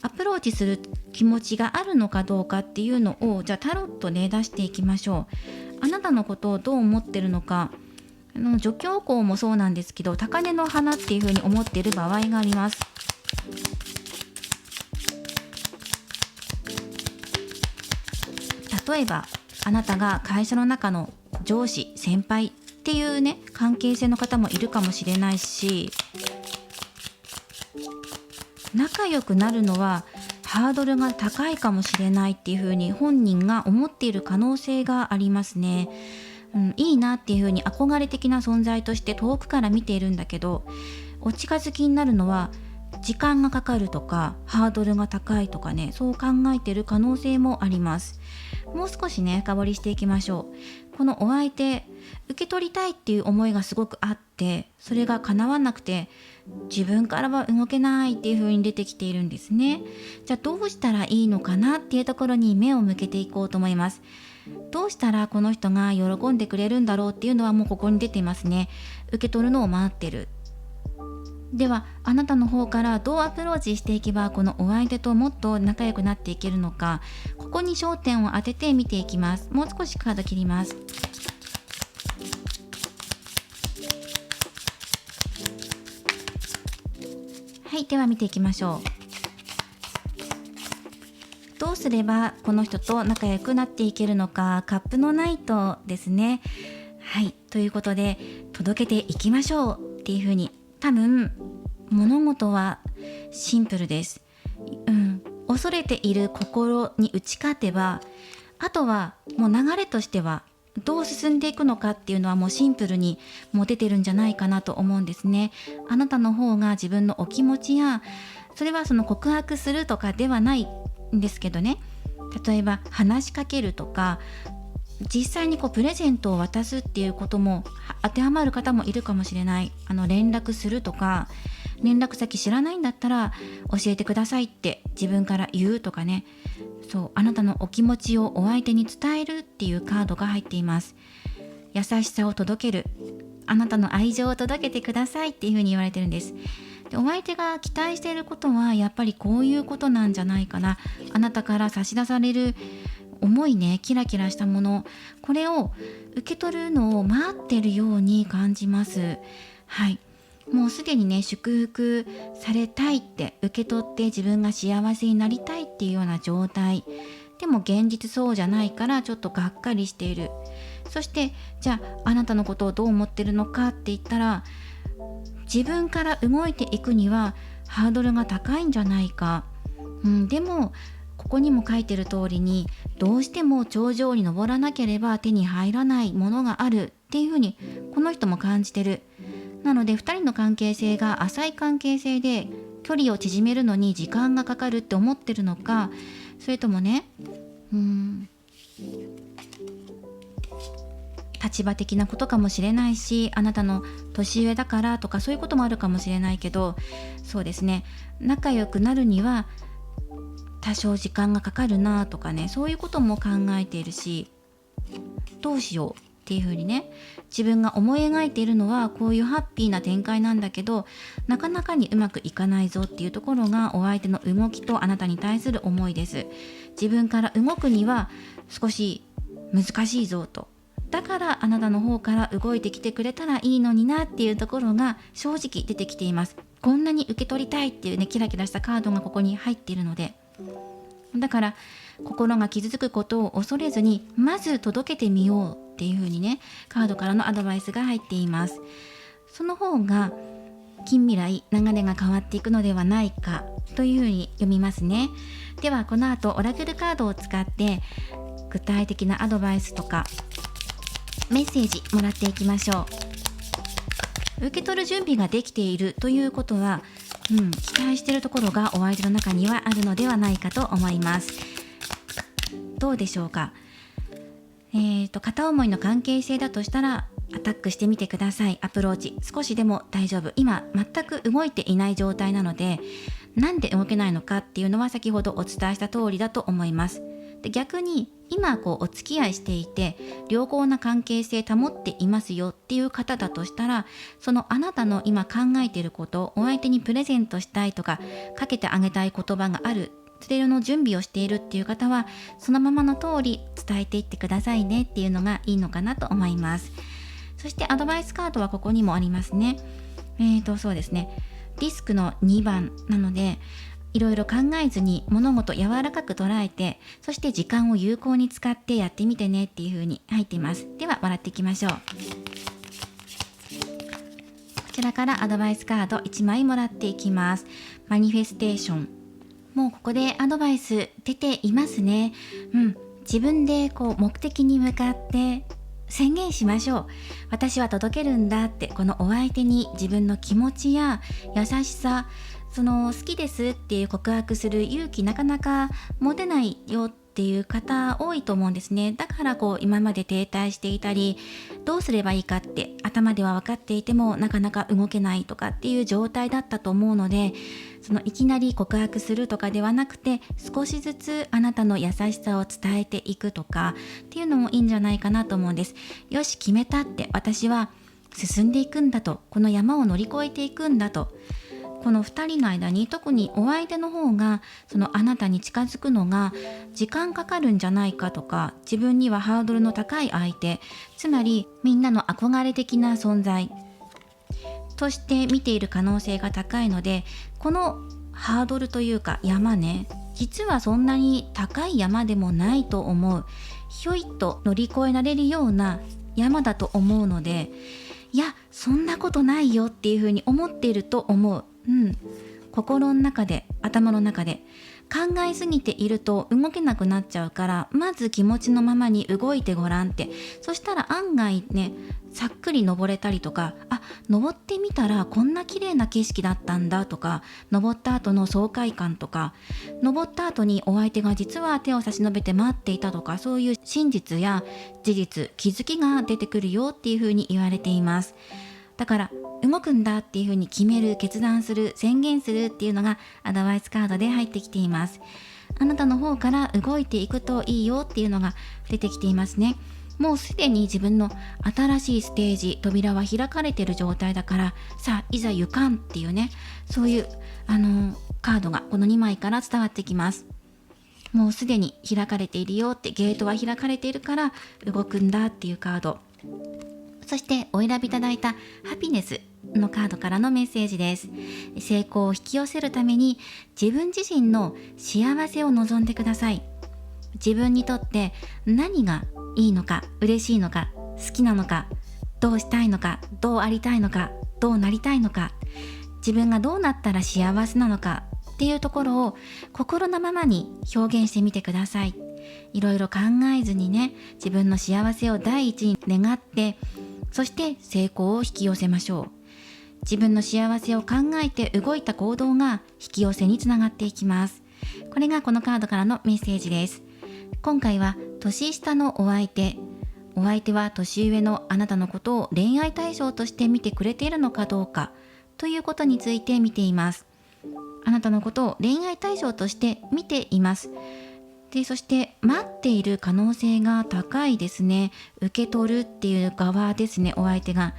アプローチする気持ちがあるのかどうかっていうのを、じゃあタロットで出していきましょう。あなたのことをどう思ってるのか、助教皇もそうなんですけど、高嶺の花っていうふうに思っている場合があります。例えばあなたが会社の中の上司、先輩っていうね、関係性の方もいるかもしれないし、仲良くなるのはハードルが高いかもしれないっていうふうに本人が思っている可能性がありますね。いいなっていうふうに憧れ的な存在として遠くから見ているんだけど、お近づきになるのは時間がかかるとかハードルが高いとかね、そう考えている可能性もあります。もう少しね深掘りしていきましょう。このお相手、受け取りたいっていう思いがすごくあって、それが叶わなくて自分からは動けないっていう風に出てきているんですね。じゃあどうしたらいいのかなっていうところに目を向けていこうと思います。どうしたらこの人が喜んでくれるんだろうっていうのはもうここに出ていますね。受け取るのを待ってる。ではあなたの方からどうアプローチしていけばこのお相手ともっと仲良くなっていけるのか、ここに焦点を当てて見ていきます。もう少しカード切ります。はい、では見ていきましょう。どうすればこの人と仲良くなっていけるのか、カップのナイトですね。はい、ということで届けていきましょうっていう風に、多分物事はシンプルです。恐れている心に打ち勝てば、あとはもう流れとしてはどう進んでいくのかっていうのはもうシンプルにもう出てるんじゃないかなと思うんですね。あなたの方が自分のお気持ちや、それはその告白するとかではないんですけどね、例えば話しかけるとか実際にプレゼントを渡すっていうことも当てはまる方もいるかもしれない。連絡するとか、連絡先知らないんだったら教えてくださいって自分から言うとかね、そう、あなたのお気持ちをお相手に伝えるっていうカードが入っています。優しさを届ける、あなたの愛情を届けてくださいっていうふうに言われてるんです。で、お相手が期待していることはやっぱりこういうことなんじゃないかな。あなたから差し出される思いね、キラキラしたもの、これを受け取るのを待ってるように感じます。はい、もうすでにね祝福されたいって、受け取って自分が幸せになりたいっていうような状態でも、現実そうじゃないからちょっとがっかりしている。そしてじゃああなたのことをどう思ってるのかって言ったら、自分から動いていくにはハードルが高いんじゃないか。でもここにも書いてる通りに、どうしても頂上に登らなければ手に入らないものがあるっていうふうにこの人も感じてる。なので2人の関係性が浅い関係性で、距離を縮めるのに時間がかかるって思ってるのか、それともね、立場的なことかもしれないし、あなたの年上だからとかそういうこともあるかもしれないけど、そうですね、仲良くなるには多少時間がかかるなとかね、そういうことも考えているし、どうしようっていう風にね、自分が思い描いているのはこういうハッピーな展開なんだけど、なかなかにうまくいかないぞっていうところがお相手の動きとあなたに対する思いです。自分から動くには少し難しいぞと、だからあなたの方から動いてきてくれたらいいのになっていうところが正直出てきています。こんなに受け取りたいっていうね、キラキラしたカードがここに入っているので、だから心が傷つくことを恐れずにまず届けてみようっていう風にね、カードからのアドバイスが入っています。その方が近未来流れが変わっていくのではないかという風に読みますね。ではこの後オラクルカードを使って具体的なアドバイスとかメッセージもらっていきましょう。受け取る準備ができているということは、期待しているところがお相手の中にはあるのではないかと思います。どうでしょうか。片思いの関係性だとしたらアタックしてみてください。アプローチ少しでも大丈夫。今全く動いていない状態なので、なんで動けないのかっていうのは先ほどお伝えした通りだと思います。で、逆に今お付き合いしていて良好な関係性保っていますよっていう方だとしたら、そのあなたの今考えていることをお相手にプレゼントしたいとかかけてあげたい言葉がある、それの準備をしているっていう方はそのままの通り伝えていってくださいねっていうのがいいのかなと思います。そしてアドバイスカードはここにもありますね。そうですね、リスクの2番なので、いろいろ考えずに物事柔らかく捉えて、そして時間を有効に使ってやってみてねっていう風に入っています。では笑っていきましょう。こちらからアドバイスカード1枚もらっていきます。マニフェステーション、もうここでアドバイス出ていますね。自分で目的に向かって宣言しましょう。私は届けるんだって、このお相手に自分の気持ちや優しさ、好きですっていう告白する勇気なかなか持てないよっていう方多いと思うんですね。だから今まで停滞していたり、どうすればいいかって頭では分かっていてもなかなか動けないとかっていう状態だったと思うので、いきなり告白するとかではなくて、少しずつあなたの優しさを伝えていくとかっていうのもいいんじゃないかなと思うんです。よし、決めたって、私は進んでいくんだと、この山を乗り越えていくんだと。この2人の間に、特にお相手の方があなたに近づくのが時間かかるんじゃないかとか、自分にはハードルの高い相手、つまりみんなの憧れ的な存在として見ている可能性が高いので、このハードルというか山ね、実はそんなに高い山でもないと思う。ひょいっと乗り越えられるような山だと思うので、いやそんなことないよっていうふうに思っていると思う。心の中で、頭の中で考えすぎていると動けなくなっちゃうから、まず気持ちのままに動いてごらんって。そしたら案外ね、さっくり登れたりとか、登ってみたらこんな綺麗な景色だったんだとか、登った後の爽快感とか、登った後にお相手が実は手を差し伸べて待っていたとか、そういう真実や事実、気づきが出てくるよっていうふうに言われています。だから動くんだっていうふうに決める、決断する、宣言するっていうのがアドバイスカードで入ってきています。あなたの方から動いていくといいよっていうのが出てきていますね。もうすでに自分の新しいステージ、扉は開かれている状態だから、さあいざ行かんっていうね、そういうカードがこの2枚から伝わってきます。もうすでに開かれているよって、ゲートは開かれているから動くんだっていうカード。そしてお選びいただいたハピネスのカードからのメッセージです。成功を引き寄せるために自分自身の幸せを望んでください。自分にとって何がいいのか、嬉しいのか、好きなのか、どうしたいのか、どうありたいのか、どうなりたいのか、自分がどうなったら幸せなのかっていうところを心のままに表現してみてください。いろいろ考えずにね、自分の幸せを第一に願って、そして成功を引き寄せましょう。自分の幸せを考えて動いた行動が引き寄せにつながっていきます。これがこのカードからのメッセージです。今回は年下のお相手は年上のあなたのことを恋愛対象として見てくれているのかどうかということについて見ています。あなたのことを恋愛対象として見ています。で、そして待っている可能性が高いですね。受け取るっていう側ですね、お相手が。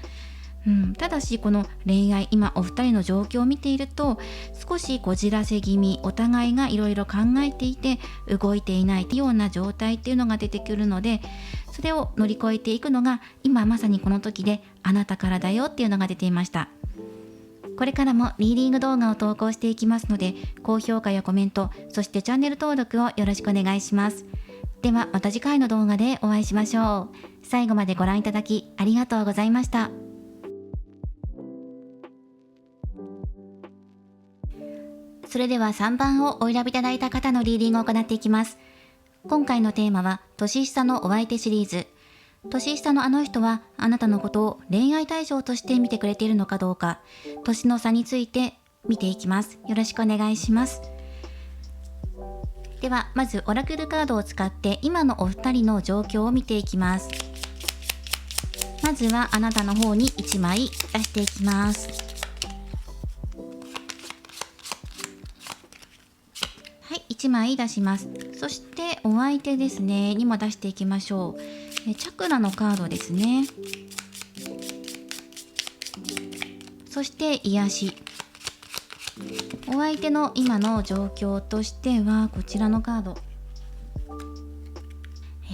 ただしこの恋愛、今お二人の状況を見ていると、少しこじらせ気味、お互いがいろいろ考えていて動いていないような状態っていうのが出てくるので、それを乗り越えていくのが今まさにこの時であなたからだよっていうのが出ていました。これからもリーディング動画を投稿していきますので、高評価やコメント、そしてチャンネル登録をよろしくお願いします。ではまた次回の動画でお会いしましょう。最後までご覧いただきありがとうございました。それでは3番をお選びいただいた方のリーディングを行っていきます。今回のテーマは年下のお相手シリーズ。年下のあの人はあなたのことを恋愛対象として見てくれているのかどうか、年の差について見ていきます。よろしくお願いします。ではまずオラクルカードを使って今のお二人の状況を見ていきます。まずはあなたの方に1枚出していきます。はい、1枚出します。そしてお相手ですねにも出していきましょう。チャクラのカードですね。そして癒し。お相手の今の状況としてはこちらのカード、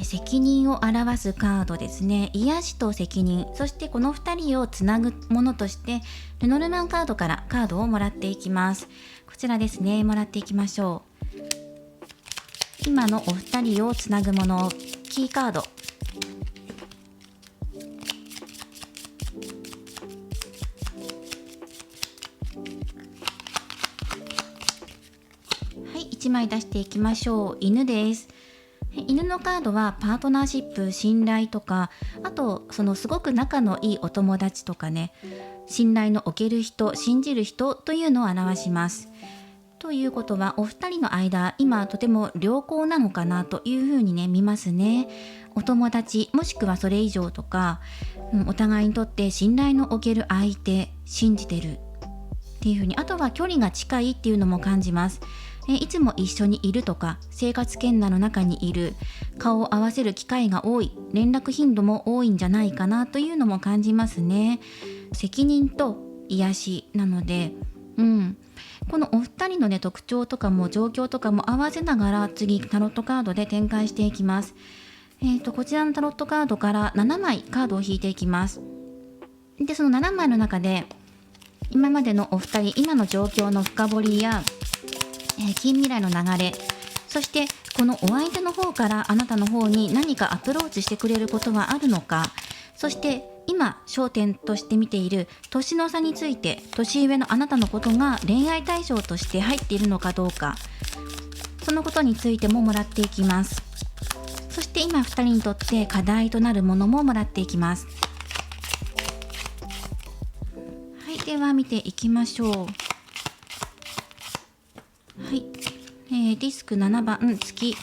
責任を表すカードですね。癒しと責任、そしてこの2人をつなぐものとしてルノルマンカードからカードをもらっていきます。こちらですね、もらっていきましょう。今のお二人をつなぐもの、キーカード。1枚出していきましょう。犬です。犬のカードはパートナーシップ、信頼とか、あとすごく仲のいいお友達とかね、信頼のおける人、信じる人というのを表します。ということはお二人の間、今とても良好なのかなというふうにね見ますね。お友達もしくはそれ以上とか、お互いにとって信頼のおける相手、信じてるっていうふうに、あとは距離が近いっていうのも感じます。いつも一緒にいるとか、生活圏内の中にいる、顔を合わせる機会が多い、連絡頻度も多いんじゃないかなというのも感じますね。責任と癒しなので、このお二人のね特徴とかも状況とかも合わせながら、次タロットカードで展開していきます。こちらのタロットカードから7枚カードを引いていきます。でその7枚の中で今までのお二人、今の状況の深掘りや、近未来の流れ、そしてこのお相手の方からあなたの方に何かアプローチしてくれることはあるのか、そして今焦点として見ている年の差について、年上のあなたのことが恋愛対象として入っているのかどうか、そのことについてももらっていきます。そして今2人にとって課題となるものももらっていきます。はい、では見ていきましょう。はい、ディスク7番月、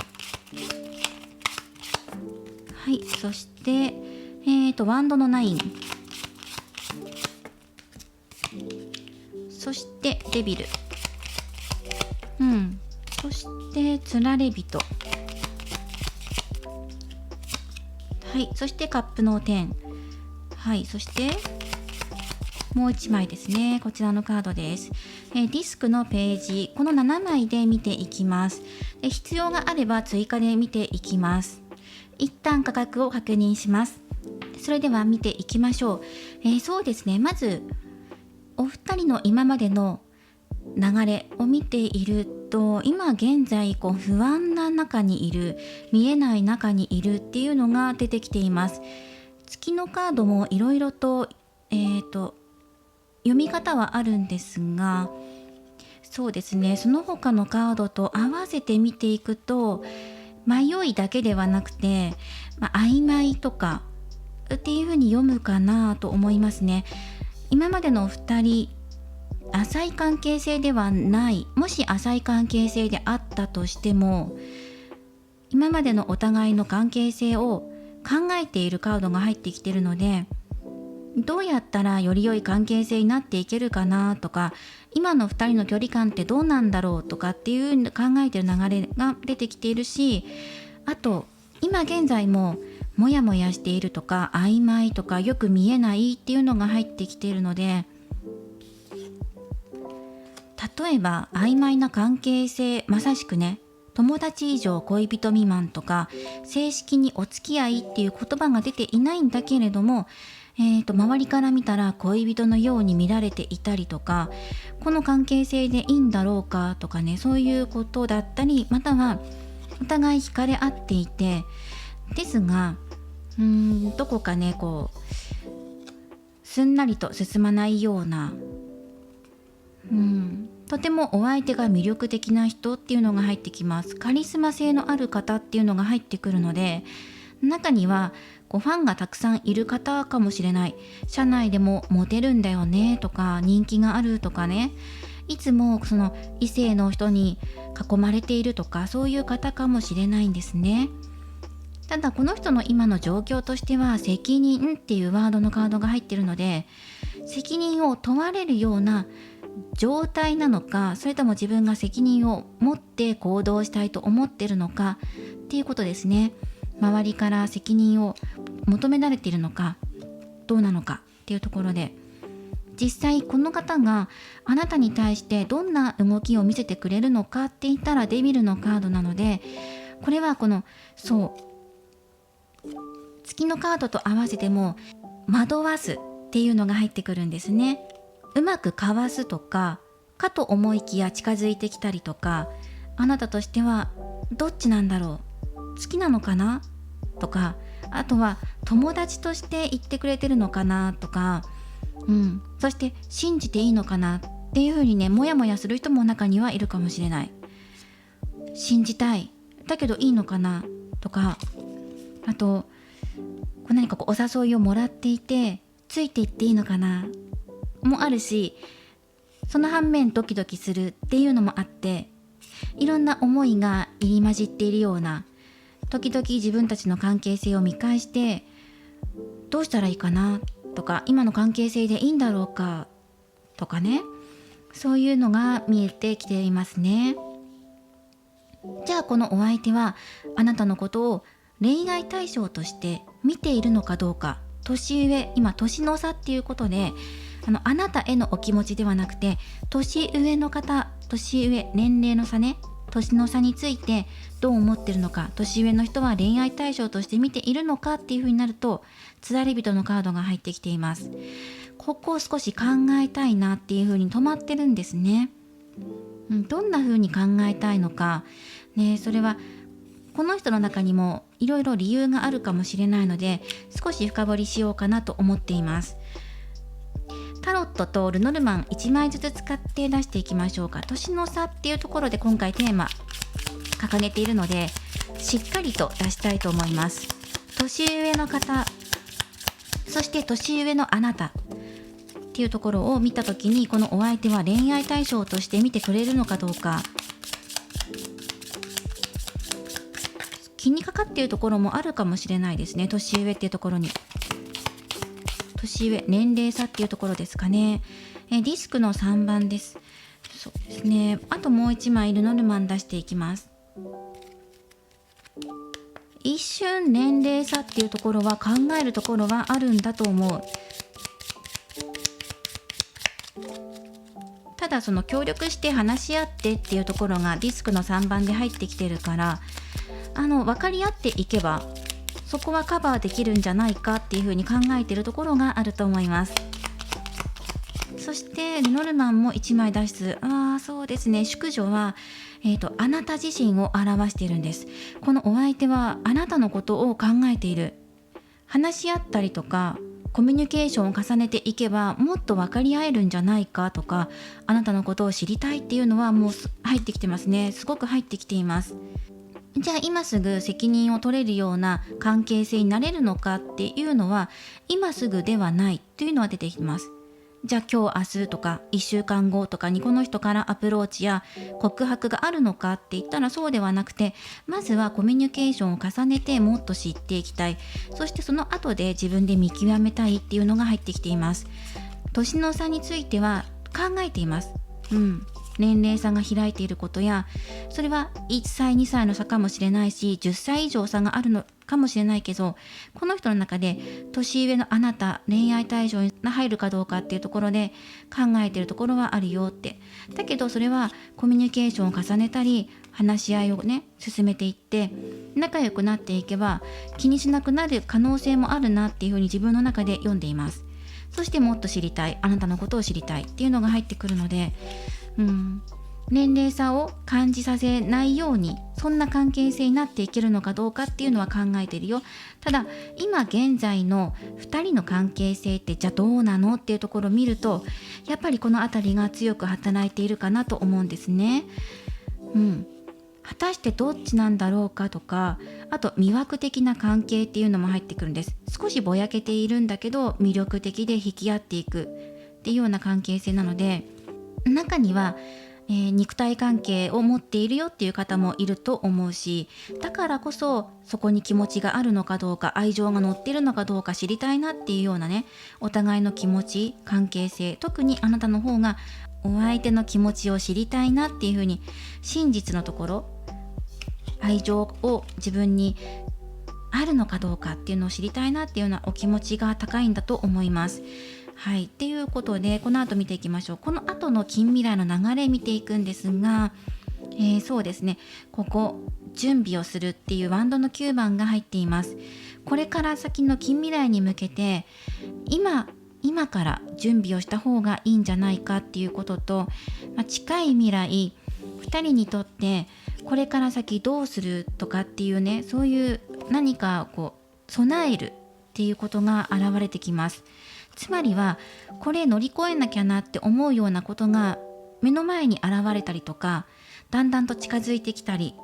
はい、そしてワンドの9、そしてデビル、そしてつられ人、はい、そしてカップの10、はい、そしてもう1枚ですね。こちらのカードです。ディスクのページ、この7枚で見ていきます。必要があれば追加で見ていきます。一旦価格を確認します。それでは見ていきましょう。そうですね、まずお二人の今までの流れを見ていると、今現在不安な中にいる、見えない中にいるっていうのが出てきています。月のカードもいろいろと読み方はあるんですが、そうですね、その他のカードと合わせて見ていくと、迷いだけではなくて、曖昧とかっていう風に読むかなと思いますね。今までのお二人、浅い関係性ではない、もし浅い関係性であったとしても、今までのお互いの関係性を考えているカードが入ってきているので、どうやったらより良い関係性になっていけるかなとか、今の2人の距離感ってどうなんだろうとかっていう考えている流れが出てきているし、あと今現在もモヤモヤしているとか、曖昧とかよく見えないっていうのが入ってきているので、例えば曖昧な関係性、まさしくね、友達以上恋人未満とか、正式にお付き合いっていう言葉が出ていないんだけれども、周りから見たら恋人のように見られていたりとか、この関係性でいいんだろうかとかね、そういうことだったり、またはお互い惹かれ合っていて、ですがどこかねすんなりと進まないような、とてもお相手が魅力的な人っていうのが入ってきます。カリスマ性のある方っていうのが入ってくるので、中にはファンがたくさんいる方かもしれない。社内でもモテるんだよねとか、人気があるとかね、いつもその異性の人に囲まれているとか、そういう方かもしれないんですね。ただこの人の今の状況としては、責任っていうワードのカードが入っているので、責任を問われるような状態なのか、それとも自分が責任を持って行動したいと思っているのかっていうことですね。周りから責任を求められているのかどうなのかっていうところで、実際この方があなたに対してどんな動きを見せてくれるのかって言ったらデビルのカードなので、これは月のカードと合わせても惑わすっていうのが入ってくるんですね。うまくかわすとかと思いきや近づいてきたりとか、あなたとしてはどっちなんだろう、好きなのかなとか、あとは友達として言ってくれてるのかなとか、そして信じていいのかなっていうふうにね、モヤモヤする人も中にはいるかもしれない。信じたい、だけどいいのかなとか、あと何かお誘いをもらっていてついていっていいのかなもあるし、その反面ドキドキするっていうのもあって、いろんな思いが入り混じっているような、時々自分たちの関係性を見返して、どうしたらいいかなとか、今の関係性でいいんだろうかとかね、そういうのが見えてきていますね。じゃあこのお相手はあなたのことを恋愛対象として見ているのかどうか。年上、今年の差っていうことで、あなたへのお気持ちではなくて、年上の方、年上、年齢の差ね、年の差についてどう思ってるのか、年上の人は恋愛対象として見ているのかっていう風になると、つられ人のカードが入ってきています。ここを少し考えたいなっていう風に止まってるんですね。どんな風に考えたいのか、ね、それはこの人の中にもいろいろ理由があるかもしれないので、少し深掘りしようかなと思っています。タロットとルノルマン1枚ずつ使って出していきましょうか。年の差っていうところで今回テーマ掲げているので、しっかりと出したいと思います。年上の方、そして年上のあなたっていうところを見たときに、このお相手は恋愛対象として見てくれるのかどうか、気にかかっているところもあるかもしれないですね。年上っていうところに、年上、年齢差っていうところですかね。ディスクの3番です。そうですね。あともう1枚ルノルマン出していきます。一瞬年齢差っていうところは考えるところはあるんだと思う。ただその協力して話し合ってっていうところがディスクの3番で入ってきてるから、分かり合っていけばそこはカバーできるんじゃないかっていうふうに考えているところがあると思います。そしてルノルマンも1枚出す。そうですね、淑女は、あなた自身を表しているんです。このお相手はあなたのことを考えている。話し合ったりとかコミュニケーションを重ねていけばもっと分かり合えるんじゃないかとか、あなたのことを知りたいっていうのはもう入ってきてますね。すごく入ってきています。じゃあ今すぐ責任を取れるような関係性になれるのかっていうのは、今すぐではないというのは出てきます。じゃあ今日明日とか1週間後とかにこの人からアプローチや告白があるのかって言ったら、そうではなくて、まずはコミュニケーションを重ねてもっと知っていきたい。そしてその後で自分で見極めたいっていうのが入ってきています。年の差については考えています。年齢差が開いていることや、それは1歳2歳の差かもしれないし、10歳以上差があるのかもしれないけど、この人の中で年上のあなた、恋愛対象に入るかどうかっていうところで考えているところはあるよって。だけどそれはコミュニケーションを重ねたり話し合いをね進めていって仲良くなっていけば気にしなくなる可能性もあるなっていうふうに自分の中で読んでいます。そしてもっと知りたい、あなたのことを知りたいっていうのが入ってくるので、年齢差を感じさせないように、そんな関係性になっていけるのかどうかっていうのは考えてるよ。ただ今現在の2人の関係性ってじゃあどうなのっていうところを見ると、やっぱりこのあたりが強く働いているかなと思うんですね。果たしてどっちなんだろうかとか、あと魅惑的な関係っていうのも入ってくるんです。少しぼやけているんだけど魅力的で引き合っていくっていうような関係性なので、中には、肉体関係を持っているよっていう方もいると思うし、だからこそそこに気持ちがあるのかどうか、愛情が乗っているのかどうか知りたいなっていうようなね、お互いの気持ち、関係性、特にあなたの方がお相手の気持ちを知りたいなっていうふうに、真実のところ愛情を自分にあるのかどうかっていうのを知りたいなっていうようなお気持ちが高いんだと思います。っていうことで、この後見ていきましょう。この後の近未来の流れ見ていくんですが、そうですね、ここ準備をするっていうワンドの9番が入っています。これから先の近未来に向けて今から準備をした方がいいんじゃないかっていうことと、近い未来2人にとってこれから先どうするとかっていうね、そういう何か備えるっていうことが現れてきます。つまりはこれ乗り越えなきゃなって思うようなことが目の前に現れたりとか、だんだんと近づいてきたり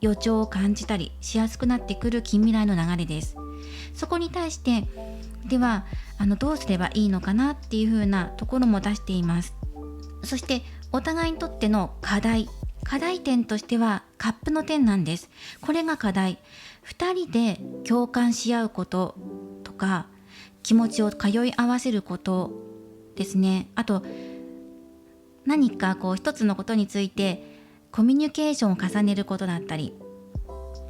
予兆を感じたりしやすくなってくる近未来の流れです。そこに対してではどうすればいいのかなっていう風なところも出しています。そしてお互いにとっての課題点としてはカップの点なんです。これが課題。2人で共感し合うこととか気持ちを通い合わせることですね。あと何か一つのことについてコミュニケーションを重ねることだったり、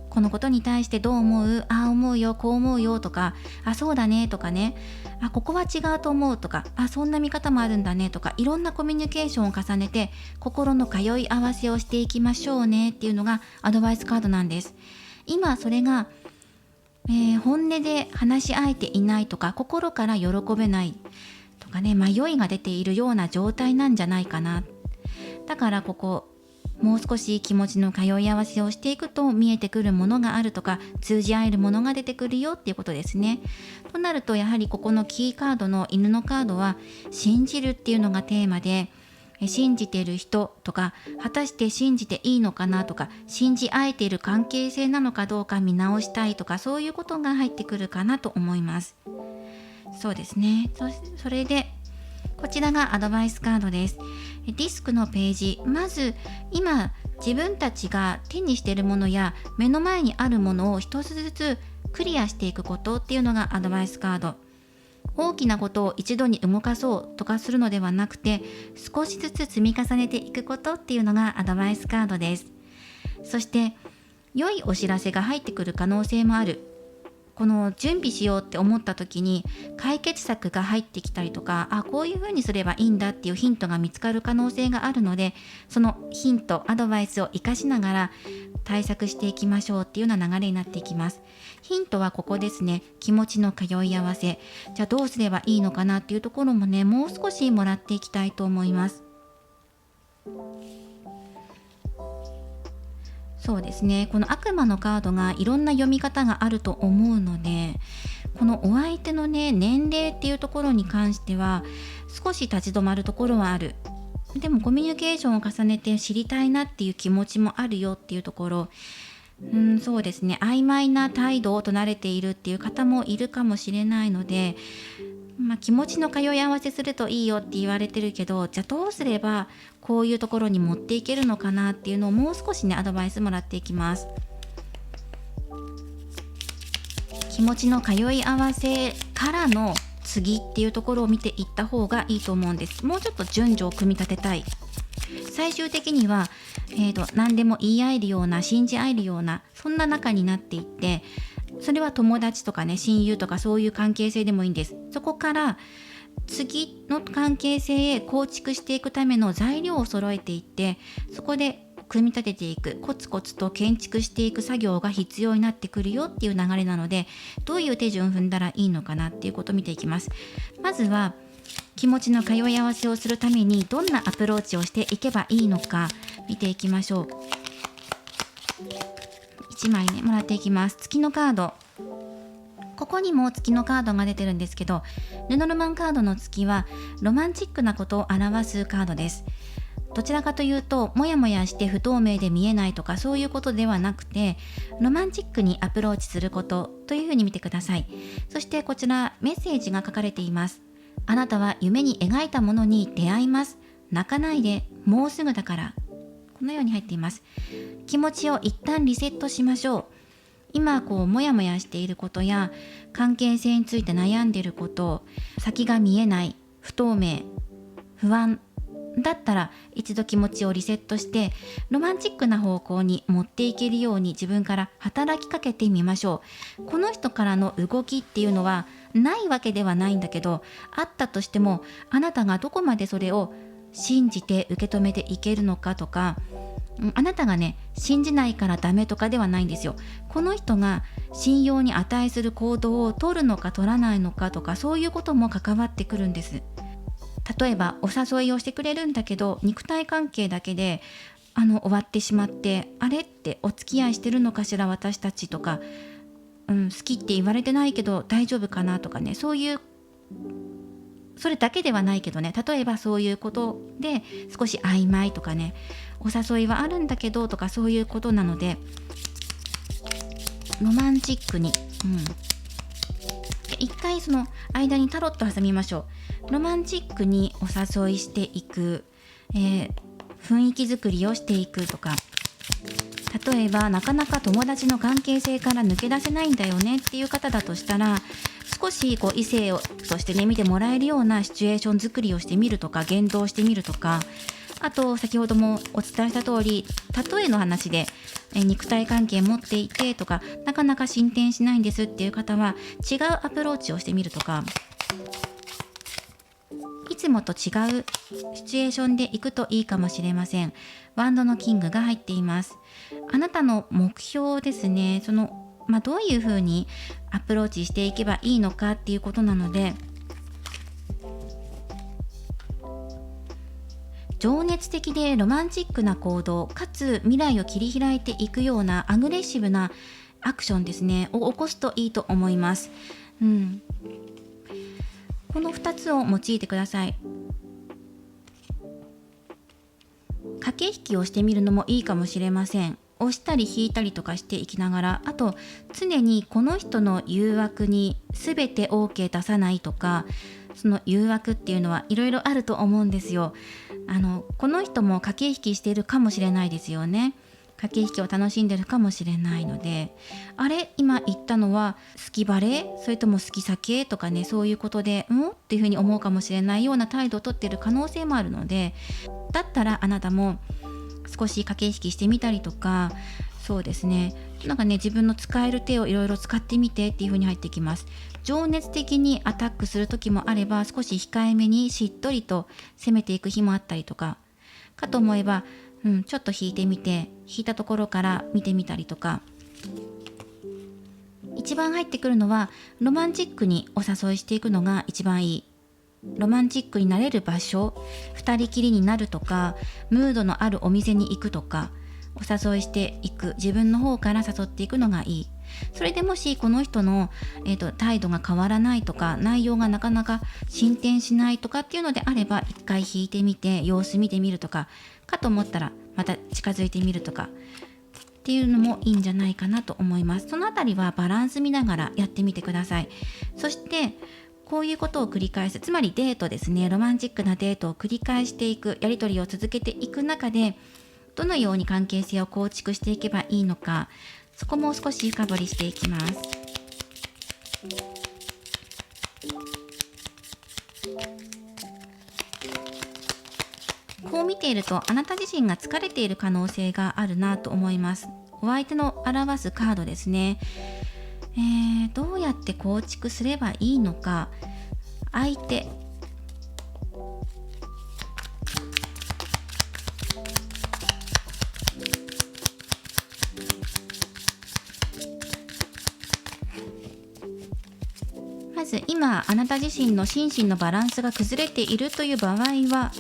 このことに対してどう思う？ああ思うよ、こう思うよとか、あそうだねとかね、あここは違うと思うとか、あそんな見方もあるんだねとか、いろんなコミュニケーションを重ねて心の通い合わせをしていきましょうねっていうのがアドバイスカードなんです。今それが、本音で話し合えていないとか、心から喜べないとかね、迷いが出ているような状態なんじゃないかな。だからここもう少し気持ちの通い合わせをしていくと見えてくるものがあるとか、通じ合えるものが出てくるよっていうことですね。となるとやはりここのキーカードの犬のカードは信じるっていうのがテーマで、信じてる人とか果たして信じていいのかなとか、信じ合えている関係性なのかどうか見直したいとか、そういうことが入ってくるかなと思います。そうですね。それでこちらがアドバイスカードです。ディスクのページ、まず今自分たちが手にしているものや目の前にあるものを一つずつクリアしていくことっていうのがアドバイスカード。大きなことを一度に動かそうとかするのではなくて、少しずつ積み重ねていくことっていうのがアドバイスカードです。そして良いお知らせが入ってくる可能性もある。この準備しようって思った時に解決策が入ってきたりとか、こういう風にすればいいんだっていうヒントが見つかる可能性があるので、そのヒントアドバイスを活かしながら対策していきましょうっていうような流れになっていきます。ヒントはここですね。気持ちの通い合わせ。じゃあどうすればいいのかなっていうところもね、もう少しもらっていきたいと思います。そうですね。この悪魔のカードがいろんな読み方があると思うので、このお相手のね、年齢っていうところに関しては少し立ち止まるところはある。でもコミュニケーションを重ねて知りたいなっていう気持ちもあるよっていうところ、そうですね。曖昧な態度を取られているっていう方もいるかもしれないので、気持ちの通い合わせするといいよって言われてるけど、じゃあどうすればこういうところに持っていけるのかなっていうのをもう少しね、アドバイスもらっていきます。気持ちの通い合わせからの次っていうところを見ていった方がいいと思うんです。もうちょっと順序を組み立てたい。最終的には、何でも言い合えるような、信じ合えるような、そんな仲になっていって、それは友達とかね、親友とかそういう関係性でもいいんです。そこから次の関係性へ構築していくための材料を揃えていって、そこで組み立てていく、コツコツと建築していく作業が必要になってくるよっていう流れなので、どういう手順を踏んだらいいのかなっていうことを見ていきます。まずは気持ちの通い合わせをするためにどんなアプローチをしていけばいいのか見ていきましょう。1枚ね、もらっていきます。月のカード。ここにも月のカードが出てるんですけど、ルノルマンカードの月はロマンチックなことを表すカードです。どちらかというと、もやもやして不透明で見えないとかそういうことではなくて、ロマンチックにアプローチすることというふうに見てください。そしてこちらメッセージが書かれています。あなたは夢に描いたものに出会います。泣かないで、もうすぐだから。このように入っています。気持ちを一旦リセットしましょう。今もやもやしていることや関係性について悩んでいること、先が見えない、不透明、不安だったら一度気持ちをリセットしてロマンチックな方向に持っていけるように自分から働きかけてみましょう。この人からの動きっていうのはないわけではないんだけど、あったとしてもあなたがどこまでそれを信じて受け止めていけるのかとか、あなたがね信じないからダメとかではないんですよ。この人が信用に値する行動を取るのか取らないのかとか、そういうことも関わってくるんです。例えばお誘いをしてくれるんだけど、肉体関係だけで終わってしまって、あれってお付き合いしてるのかしら私たちとか、好きって言われてないけど大丈夫かなとかね、そういうそれだけではないけどね、例えばそういうことで少し曖昧とかね、お誘いはあるんだけどとか、そういうことなのでロマンチックに、一回その間にタロット挟みましょう。ロマンチックにお誘いしていく、雰囲気作りをしていくとか、例えばなかなか友達の関係性から抜け出せないんだよねっていう方だとしたら、少しこう異性としてね見てもらえるようなシチュエーション作りをしてみるとか、言動してみるとか、あと先ほどもお伝えした通り、例えの話で肉体関係持っていてとか、なかなか進展しないんですっていう方は違うアプローチをしてみるとか、いつもと違うシチュエーションで行くといいかもしれません。ワンドのキングが入っています。あなたの目標ですね、どういうふうにアプローチしていけばいいのかっていうことなので、情熱的でロマンチックな行動かつ未来を切り開いていくようなアグレッシブなアクションですねを起こすといいと思います。この2つを用いてください。駆け引きをしてみるのもいいかもしれません。押したり引いたりとかしていきながら、あと常にこの人の誘惑に全て OK 出さないとか、その誘惑っていうのはいろいろあると思うんですよ。この人も駆け引きしているかもしれないですよね。駆け引きを楽しんでるかもしれないので、あれ今言ったのは好きバレそれとも好き酒とかね、そういうことでっていうふうに思うかもしれないような態度をとっている可能性もあるので、だったらあなたも少し駆け引きしてみたりとか、そうですね、自分の使える手をいろいろ使ってみてっていう風に入ってきます。情熱的にアタックする時もあれば、少し控えめにしっとりと攻めていく日もあったりとか、かと思えば、ちょっと引いてみて、引いたところから見てみたりとか。一番入ってくるのはロマンチックにお誘いしていくのが一番いい。ロマンチックになれる場所、二人きりになるとか、ムードのあるお店に行くとか、お誘いしていく、自分の方から誘っていくのがいい。それでもしこの人の、態度が変わらないとか、内容がなかなか進展しないとかっていうのであれば、一回引いてみて様子見てみるとか、かと思ったらまた近づいてみるとかっていうのもいいんじゃないかなと思います。そのあたりはバランス見ながらやってみてください。そしてこういうことを繰り返す、つまりデートですね、ロマンチックなデートを繰り返していく、やり取りを続けていく中で、どのように関係性を構築していけばいいのか、そこも少し深掘りしていきます。こう見ていると、あなた自身が疲れている可能性があるなと思います。お相手の表すカードですね。どうやって構築すればいいのか、相手、まず今あなた自身の心身のバランスが崩れているという場合は、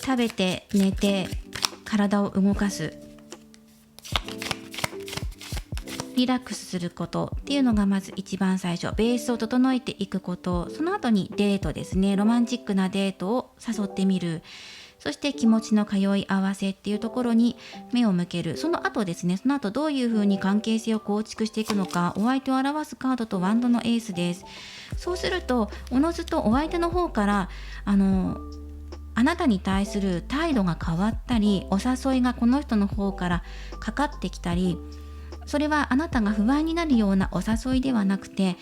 食べて寝て体を動かす、リラックスすることっていうのがまず一番最初、ベースを整えていくこと。その後にデートですね、ロマンチックなデートを誘ってみる。そして気持ちの通い合わせっていうところに目を向ける。その後ですね、その後どういうふうに関係性を構築していくのか、お相手を表すカードとワンドのエースです。そうするとおのずとお相手の方からあなたに対する態度が変わったり、お誘いがこの人の方からかかってきたり、それはあなたが不安になるようなお誘いではなくて、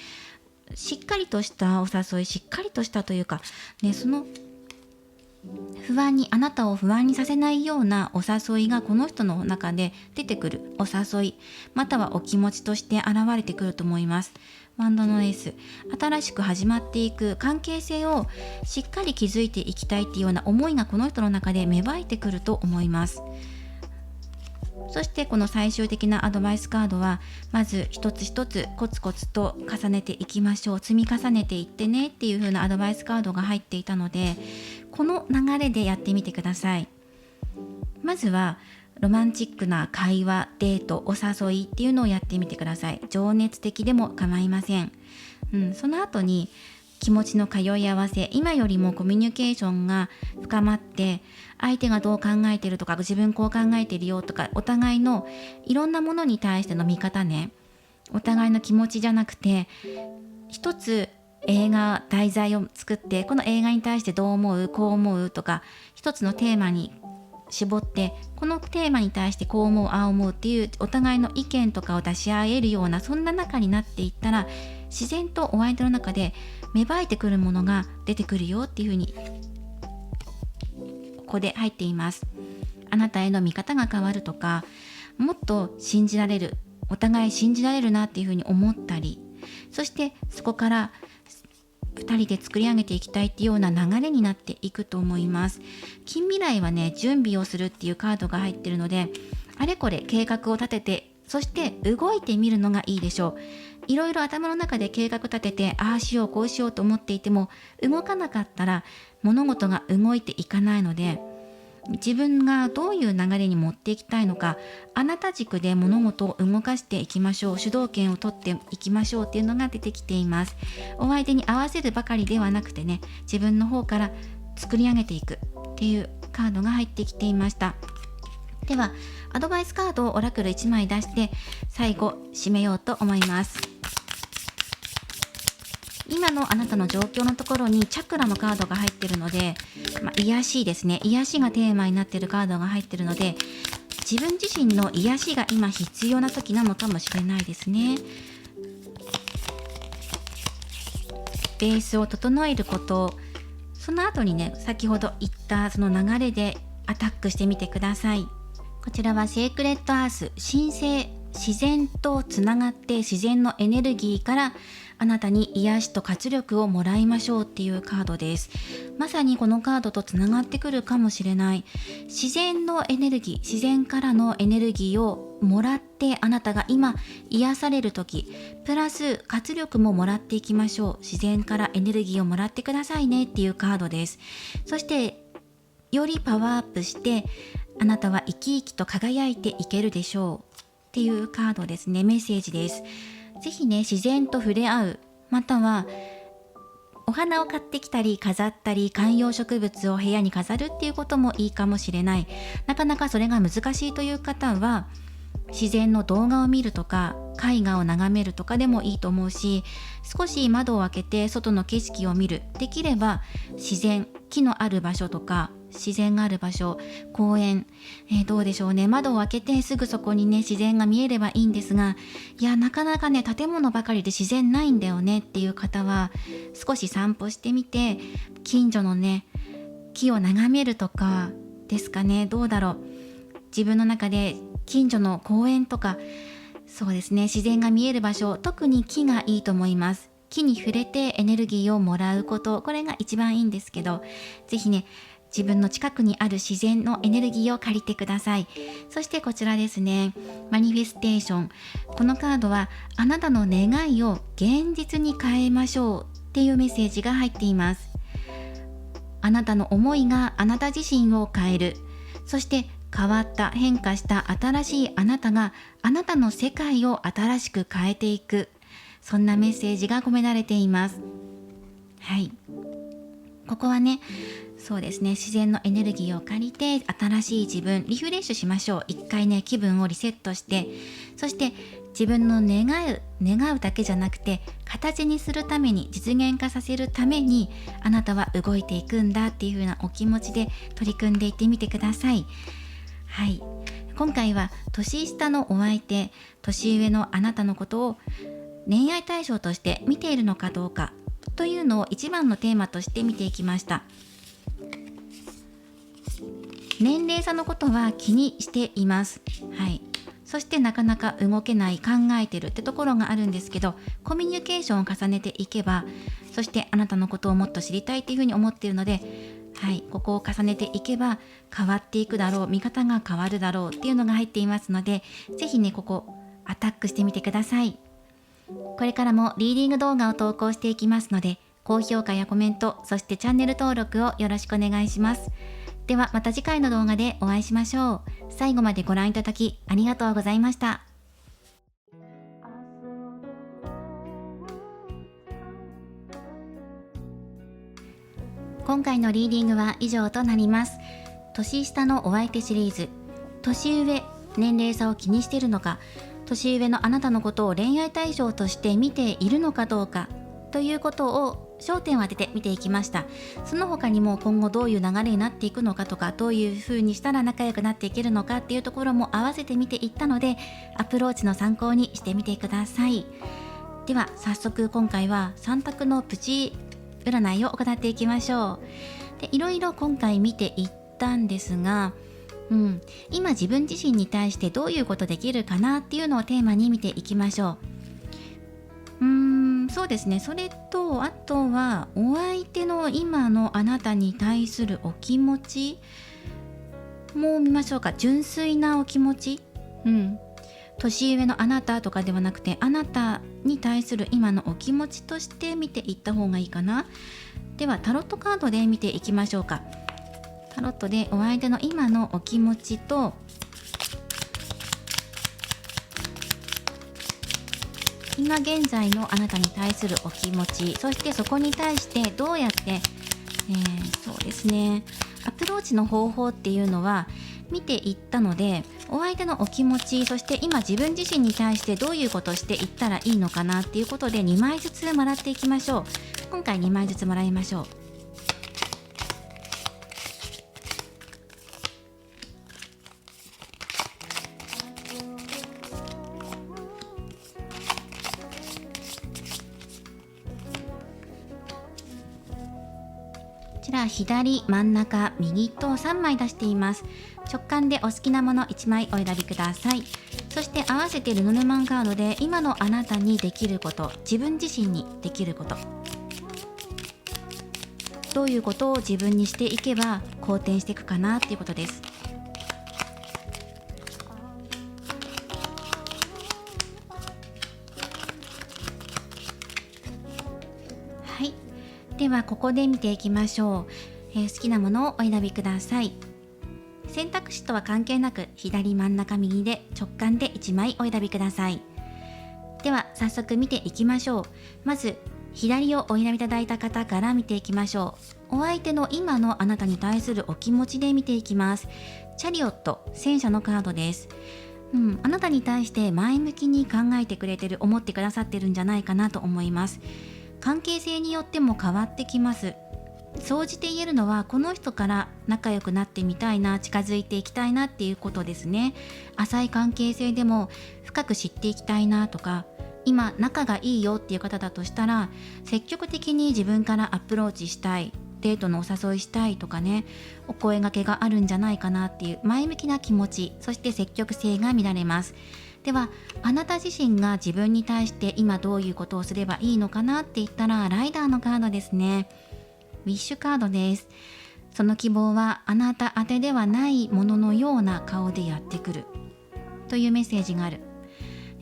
しっかりとしたお誘い、しっかりとしたというか、ね、そのあなたを不安にさせないようなお誘いがこの人の中で出てくるお誘い、またはお気持ちとして現れてくると思います。ワンドのエース、新しく始まっていく関係性をしっかり築いていきたいっていうような思いがこの人の中で芽生えてくると思います。そしてこの最終的なアドバイスカードは、まず一つ一つコツコツと重ねていきましょう、積み重ねていってねっていう風なアドバイスカードが入っていたので、この流れでやってみてください。まずはロマンチックな会話、デート、お誘いっていうのをやってみてください。情熱的でも構いません。その後に気持ちの通い合わせ、今よりもコミュニケーションが深まって、相手がどう考えてるとか、自分こう考えてるよとか、お互いのいろんなものに対しての見方ね、お互いの気持ちじゃなくて、一つ映画題材を作って、この映画に対してどう思う、こう思うとか、一つのテーマに絞って、このテーマに対してこう思う、ああ思うっていうお互いの意見とかを出し合えるような、そんな中になっていったら、自然とお相手の中で芽生えてくるものが出てくるよっていうふうにここで入っています。あなたへの見方が変わるとか、もっと信じられる、お互い信じられるなっていうふうに思ったり、そしてそこから2人で作り上げていきたいっていうような流れになっていくと思います。近未来はね、準備をするっていうカードが入ってるので、あれこれ計画を立てて、そして動いてみるのがいいでしょう。いろいろ頭の中で計画立てて、ああしようこうしようと思っていても、動かなかったら物事が動いていかないので、自分がどういう流れに持っていきたいのか、あなた軸で物事を動かしていきましょう、主導権を取っていきましょうっていうのが出てきています。お相手に合わせるばかりではなくてね、自分の方から作り上げていくっていうカードが入ってきていました。ではアドバイスカードをオラクル1枚出して最後締めようと思います。今のあなたの状況のところにチャクラのカードが入っているので、癒しですね、癒しがテーマになっているカードが入っているので、自分自身の癒しが今必要な時なのかもしれないですね。ベースを整えること、その後にね、先ほど言ったその流れでアタックしてみてください。こちらはセークレットアース、神聖、自然とつながって自然のエネルギーからあなたに癒しと活力をもらいましょうっていうカードです。まさにこのカードとつながってくるかもしれない。自然のエネルギー、自然からのエネルギーをもらって、あなたが今癒される時、プラス活力ももらっていきましょう。自然からエネルギーをもらってくださいねっていうカードです。そしてよりパワーアップして、あなたは生き生きと輝いていけるでしょうっていうカードですね。メッセージです。ぜひね、自然と触れ合う、またはお花を買ってきたり飾ったり、観葉植物を部屋に飾るっていうこともいいかもしれない。なかなかそれが難しいという方は、自然の動画を見るとか絵画を眺めるとかでもいいと思うし、少し窓を開けて外の景色を見る、できれば自然、木のある場所とか自然がある場所、公園、どうでしょうね、窓を開けてすぐそこにね自然が見えればいいんですが、いやなかなかね建物ばかりで自然ないんだよねっていう方は、少し散歩してみて近所のね木を眺めるとかですかね。どうだろう、自分の中で近所の公園とか、そうですね、自然が見える場所、特に木がいいと思います。木に触れてエネルギーをもらうこと、これが一番いいんですけど、ぜひね自分の近くにある自然のエネルギーを借りてください。そしてこちらですね、マニフェステーション。このカードはあなたの願いを現実に変えましょうっていうメッセージが入っています。あなたの思いがあなた自身を変える。そして変わった変化した新しいあなたがあなたの世界を新しく変えていく、そんなメッセージが込められています。はい、ここはね、そうですね、自然のエネルギーを借りて新しい自分リフレッシュしましょう。一回ね気分をリセットして、そして自分の願うだけじゃなくて形にするために、実現化させるためにあなたは動いていくんだっていう風なお気持ちで取り組んでいってみてください。はい、今回は年下のお相手、年上のあなたのことを恋愛対象として見ているのかどうかというのを一番のテーマとして見ていきました。年齢差のことは気にしています。はい、そしてなかなか動けない、考えてるってところがあるんですけど、コミュニケーションを重ねていけば、そしてあなたのことをもっと知りたいっていうふうに思っているので、はい、ここを重ねていけば変わっていくだろう、見方が変わるだろうっていうのが入っていますので、ぜひねここアタックしてみてください。これからもリーディング動画を投稿していきますので、高評価やコメント、そしてチャンネル登録をよろしくお願いします。ではまた次回の動画でお会いしましょう。最後までご覧いただきありがとうございました。今回のリーディングは以上となります。年下のお相手シリーズ、年上、年齢差を気にしているのか、年上のあなたのことを恋愛対象として見ているのかどうかということを焦点を当てて見ていきました。その他にも今後どういう流れになっていくのかとか、どういう風にしたら仲良くなっていけるのかっていうところも合わせて見ていったので、アプローチの参考にしてみてください。では早速今回は3択のプチ占いを行っていきましょう。で、いろいろ今回見ていったんですが、今自分自身に対してどういうことできるかなっていうのをテーマに見ていきましょう。そうですね。それとあとはお相手の今のあなたに対するお気持ちも見ましょうか。純粋なお気持ち、年上のあなたとかではなくて、あなたに対する今のお気持ちとして見ていった方がいいかな。ではタロットカードで見ていきましょうか。タロットでお相手の今のお気持ちと、今現在のあなたに対するお気持ち、そしてそこに対してどうやって、そうですね、アプローチの方法っていうのは見ていったので、お相手のお気持ち、そして今自分自身に対してどういうことをしていったらいいのかなっていうことで2枚ずつもらっていきましょう。今回2枚ずつもらいましょう。こちら左、真ん中、右と3枚出しています。直感でお好きなもの1枚お選びください。そして合わせてルノルマンカードで今のあなたにできること、自分自身にできること、どういうことを自分にしていけば好転していくかなっていうことです。はい、ではここで見ていきましょう。好きなものをお選びください。選択肢とは関係なく左、真ん中、右で直感で1枚お選びください。では早速見ていきましょう。まず左をお選びいただいた方から見ていきましょう。お相手の今のあなたに対するお気持ちで見ていきます。チャリオット、戦車のカードです。あなたに対して前向きに考えてくれてる、思ってくださってるんじゃないかなと思います。関係性によっても変わってきます。総じて言えるのは、この人から仲良くなってみたいな、近づいていきたいなっていうことですね。浅い関係性でも深く知っていきたいなとか、今仲がいいよっていう方だとしたら、積極的に自分からアプローチしたい、デートのお誘いしたいとかね、お声掛けがあるんじゃないかなっていう前向きな気持ち、そして積極性が見られます。ではあなた自身が自分に対して今どういうことをすればいいのかなって言ったら、ライダーのカードですね。ウィッシュカードです。その希望はあなた宛てではないもののような顔でやってくるというメッセージがある。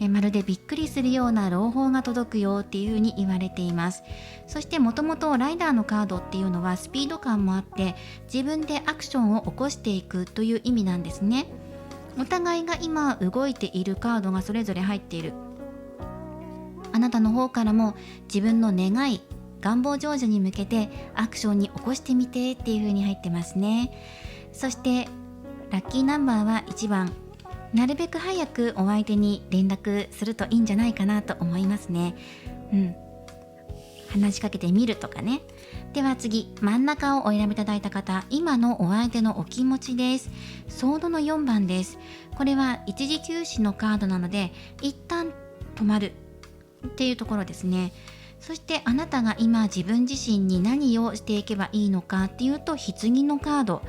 まるでびっくりするような朗報が届くよっていうふうに言われています。そしてもともとライダーのカードっていうのはスピード感もあって、自分でアクションを起こしていくという意味なんですね。お互いが今動いているカードがそれぞれ入っている。あなたの方からも自分の願い、願望成就に向けてアクションに起こしてみてっていう風に入ってますね。そしてラッキーナンバーは1番。なるべく早くお相手に連絡するといいんじゃないかなと思いますね。話しかけてみるとかね。では次、真ん中をお選びいただいた方、今のお相手のお気持ちです。ソードの4番です。これは一時休止のカードなので、一旦止まるっていうところですね。そしてあなたが今自分自身に何をしていけばいいのかっていうと、棺のカード。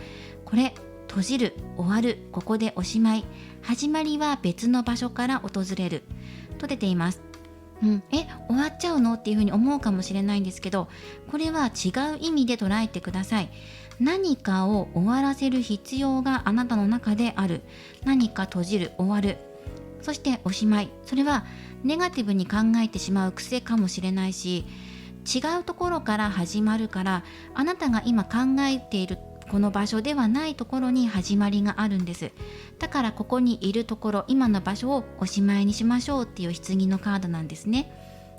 これ、閉じる、終わる、ここでおしまい。始まりは別の場所から訪れると出ています。終わっちゃうのっていうふうに思うかもしれないんですけど、これは違う意味で捉えてください。何かを終わらせる必要があなたの中である。何か閉じる、終わる、そしておしまい。それはネガティブに考えてしまう癖かもしれないし、違うところから始まるから、あなたが今考えているこの場所ではないところに始まりがあるんです。だからここにいるところ、今の場所をおしまいにしましょうっていう棺のカードなんですね。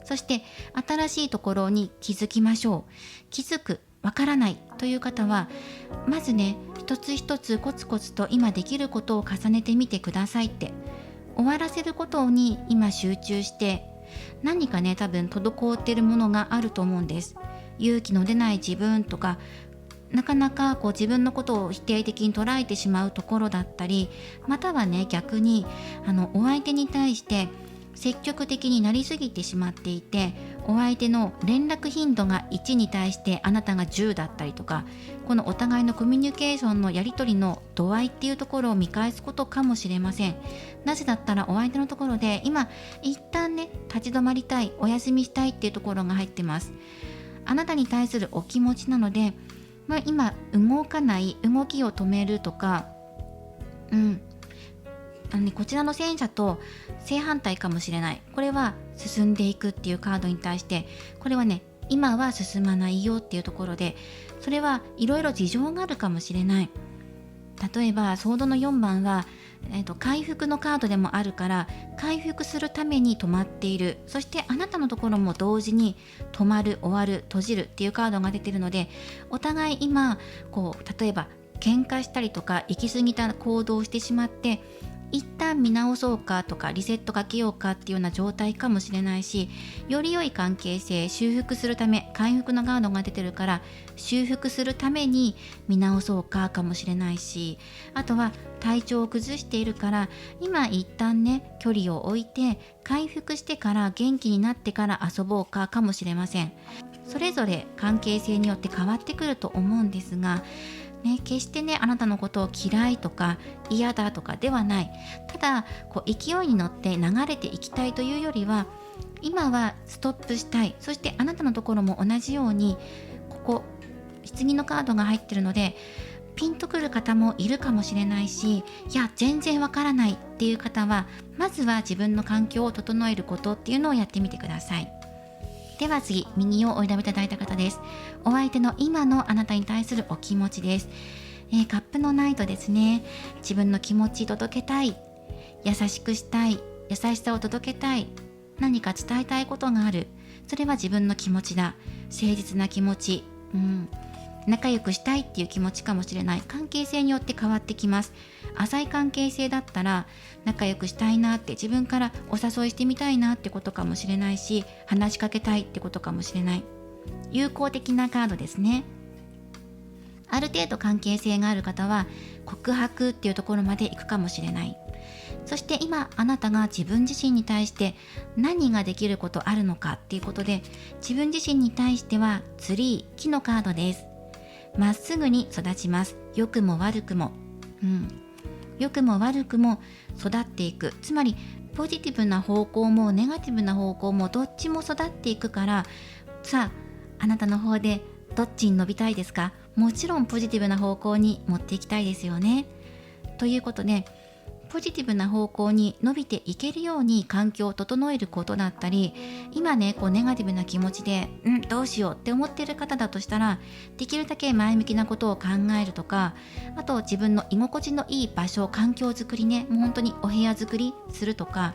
そして新しいところに気づきましょう。気づく、わからないという方は、まずね、一つ一つコツコツと今できることを重ねてみてくださいって、終わらせることに今集中して、何かね、多分滞っているものがあると思うんです。勇気の出ない自分とか、なかなか自分のことを否定的に捉えてしまうところだったり、またはね、逆にお相手に対して積極的になりすぎてしまっていて、お相手の連絡頻度が1に対してあなたが10だったりとか、このお互いのコミュニケーションのやり取りの度合いっていうところを見返すことかもしれません。なぜだったらお相手のところで今一旦ね、立ち止まりたい、お休みしたいっていうところが入ってます。あなたに対するお気持ちなので、今動かない、動きを止めるとか、こちらの戦車と正反対かもしれない。これは進んでいくっていうカードに対して、これはね、今は進まないよっていうところで、それはいろいろ事情があるかもしれない。例えばソードの4番は、回復のカードでもあるから、回復するために止まっている。そしてあなたのところも同時に止まる、終わる、閉じるっていうカードが出ているので、お互い今例えば喧嘩したりとか行き過ぎた行動をしてしまって、一旦見直そうかとかリセットかけようかっていうような状態かもしれないし、より良い関係性修復するため、回復のカードが出てるから修復するために見直そうかもしれないし、あとは体調を崩しているから今一旦ね、距離を置いて回復してから元気になってから遊ぼうかもしれません。それぞれ関係性によって変わってくると思うんですが決してね、あなたのことを嫌いとか嫌だとかではない。ただ勢いに乗って流れていきたいというよりは、今はストップしたい。そしてあなたのところも同じように、棺のカードが入ってるのでピンとくる方もいるかもしれないし、いや全然わからないっていう方は、まずは自分の環境を整えることっていうのをやってみてください。では次、右をお選びいただいた方です。お相手の今のあなたに対するお気持ちです。カップのナイトですね。自分の気持ち届けたい、優しくしたい、優しさを届けたい、何か伝えたいことがある。それは自分の気持ちだ。誠実な気持ち、仲良くしたいっていう気持ちかもしれない。関係性によって変わってきます。浅い関係性だったら仲良くしたいなって、自分からお誘いしてみたいなってことかもしれないし、話しかけたいってことかもしれない。友好的なカードですね。ある程度関係性がある方は告白っていうところまで行くかもしれない。そして今あなたが自分自身に対して何ができることあるのかっていうことで、自分自身に対してはツリー、木のカードです。まっすぐに育ちます。良くも悪くも、良くも悪くも育っていく。つまりポジティブな方向もネガティブな方向もどっちも育っていくから、さああなたの方でどっちに伸びたいですか？もちろんポジティブな方向に持っていきたいですよね。ということで、ポジティブな方向に伸びていけるように環境を整えることだったり、今ねネガティブな気持ちでどうしようって思っている方だとしたら、できるだけ前向きなことを考えるとか、あと自分の居心地のいい場所、環境づくりね、もう本当にお部屋づくりするとか、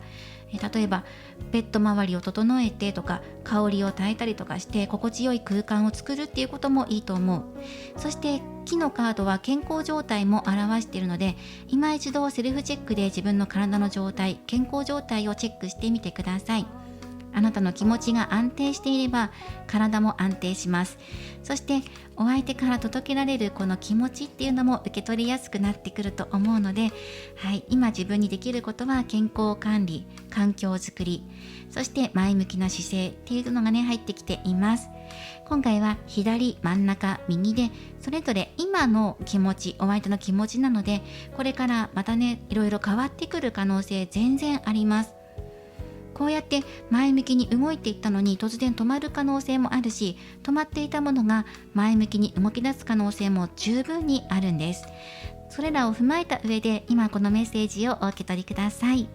例えばベッド周りを整えてとか、香りを焚いたりとかして心地よい空間を作るっていうこともいいと思う。そして木のカードは健康状態も表しているので、今一度セルフチェックで自分の体の状態、健康状態をチェックしてみてください。あなたの気持ちが安定していれば体も安定します。そしてお相手から届けられるこの気持ちっていうのも受け取りやすくなってくると思うので、今自分にできることは健康管理、環境づくり、そして前向きな姿勢っていうのがね入ってきています。今回は左、真ん中、右でそれぞれ今の気持ち、お相手の気持ちなので、これからまたねいろいろ変わってくる可能性全然あります。こうやって前向きに動いていったのに突然止まる可能性もあるし、止まっていたものが前向きに動き出す可能性も十分にあるんです。それらを踏まえた上で今このメッセージをお受け取りください。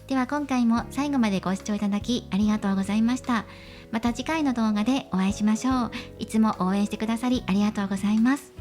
では今回も最後までご視聴いただきありがとうございました。また次回の動画でお会いしましょう。いつも応援してくださりありがとうございます。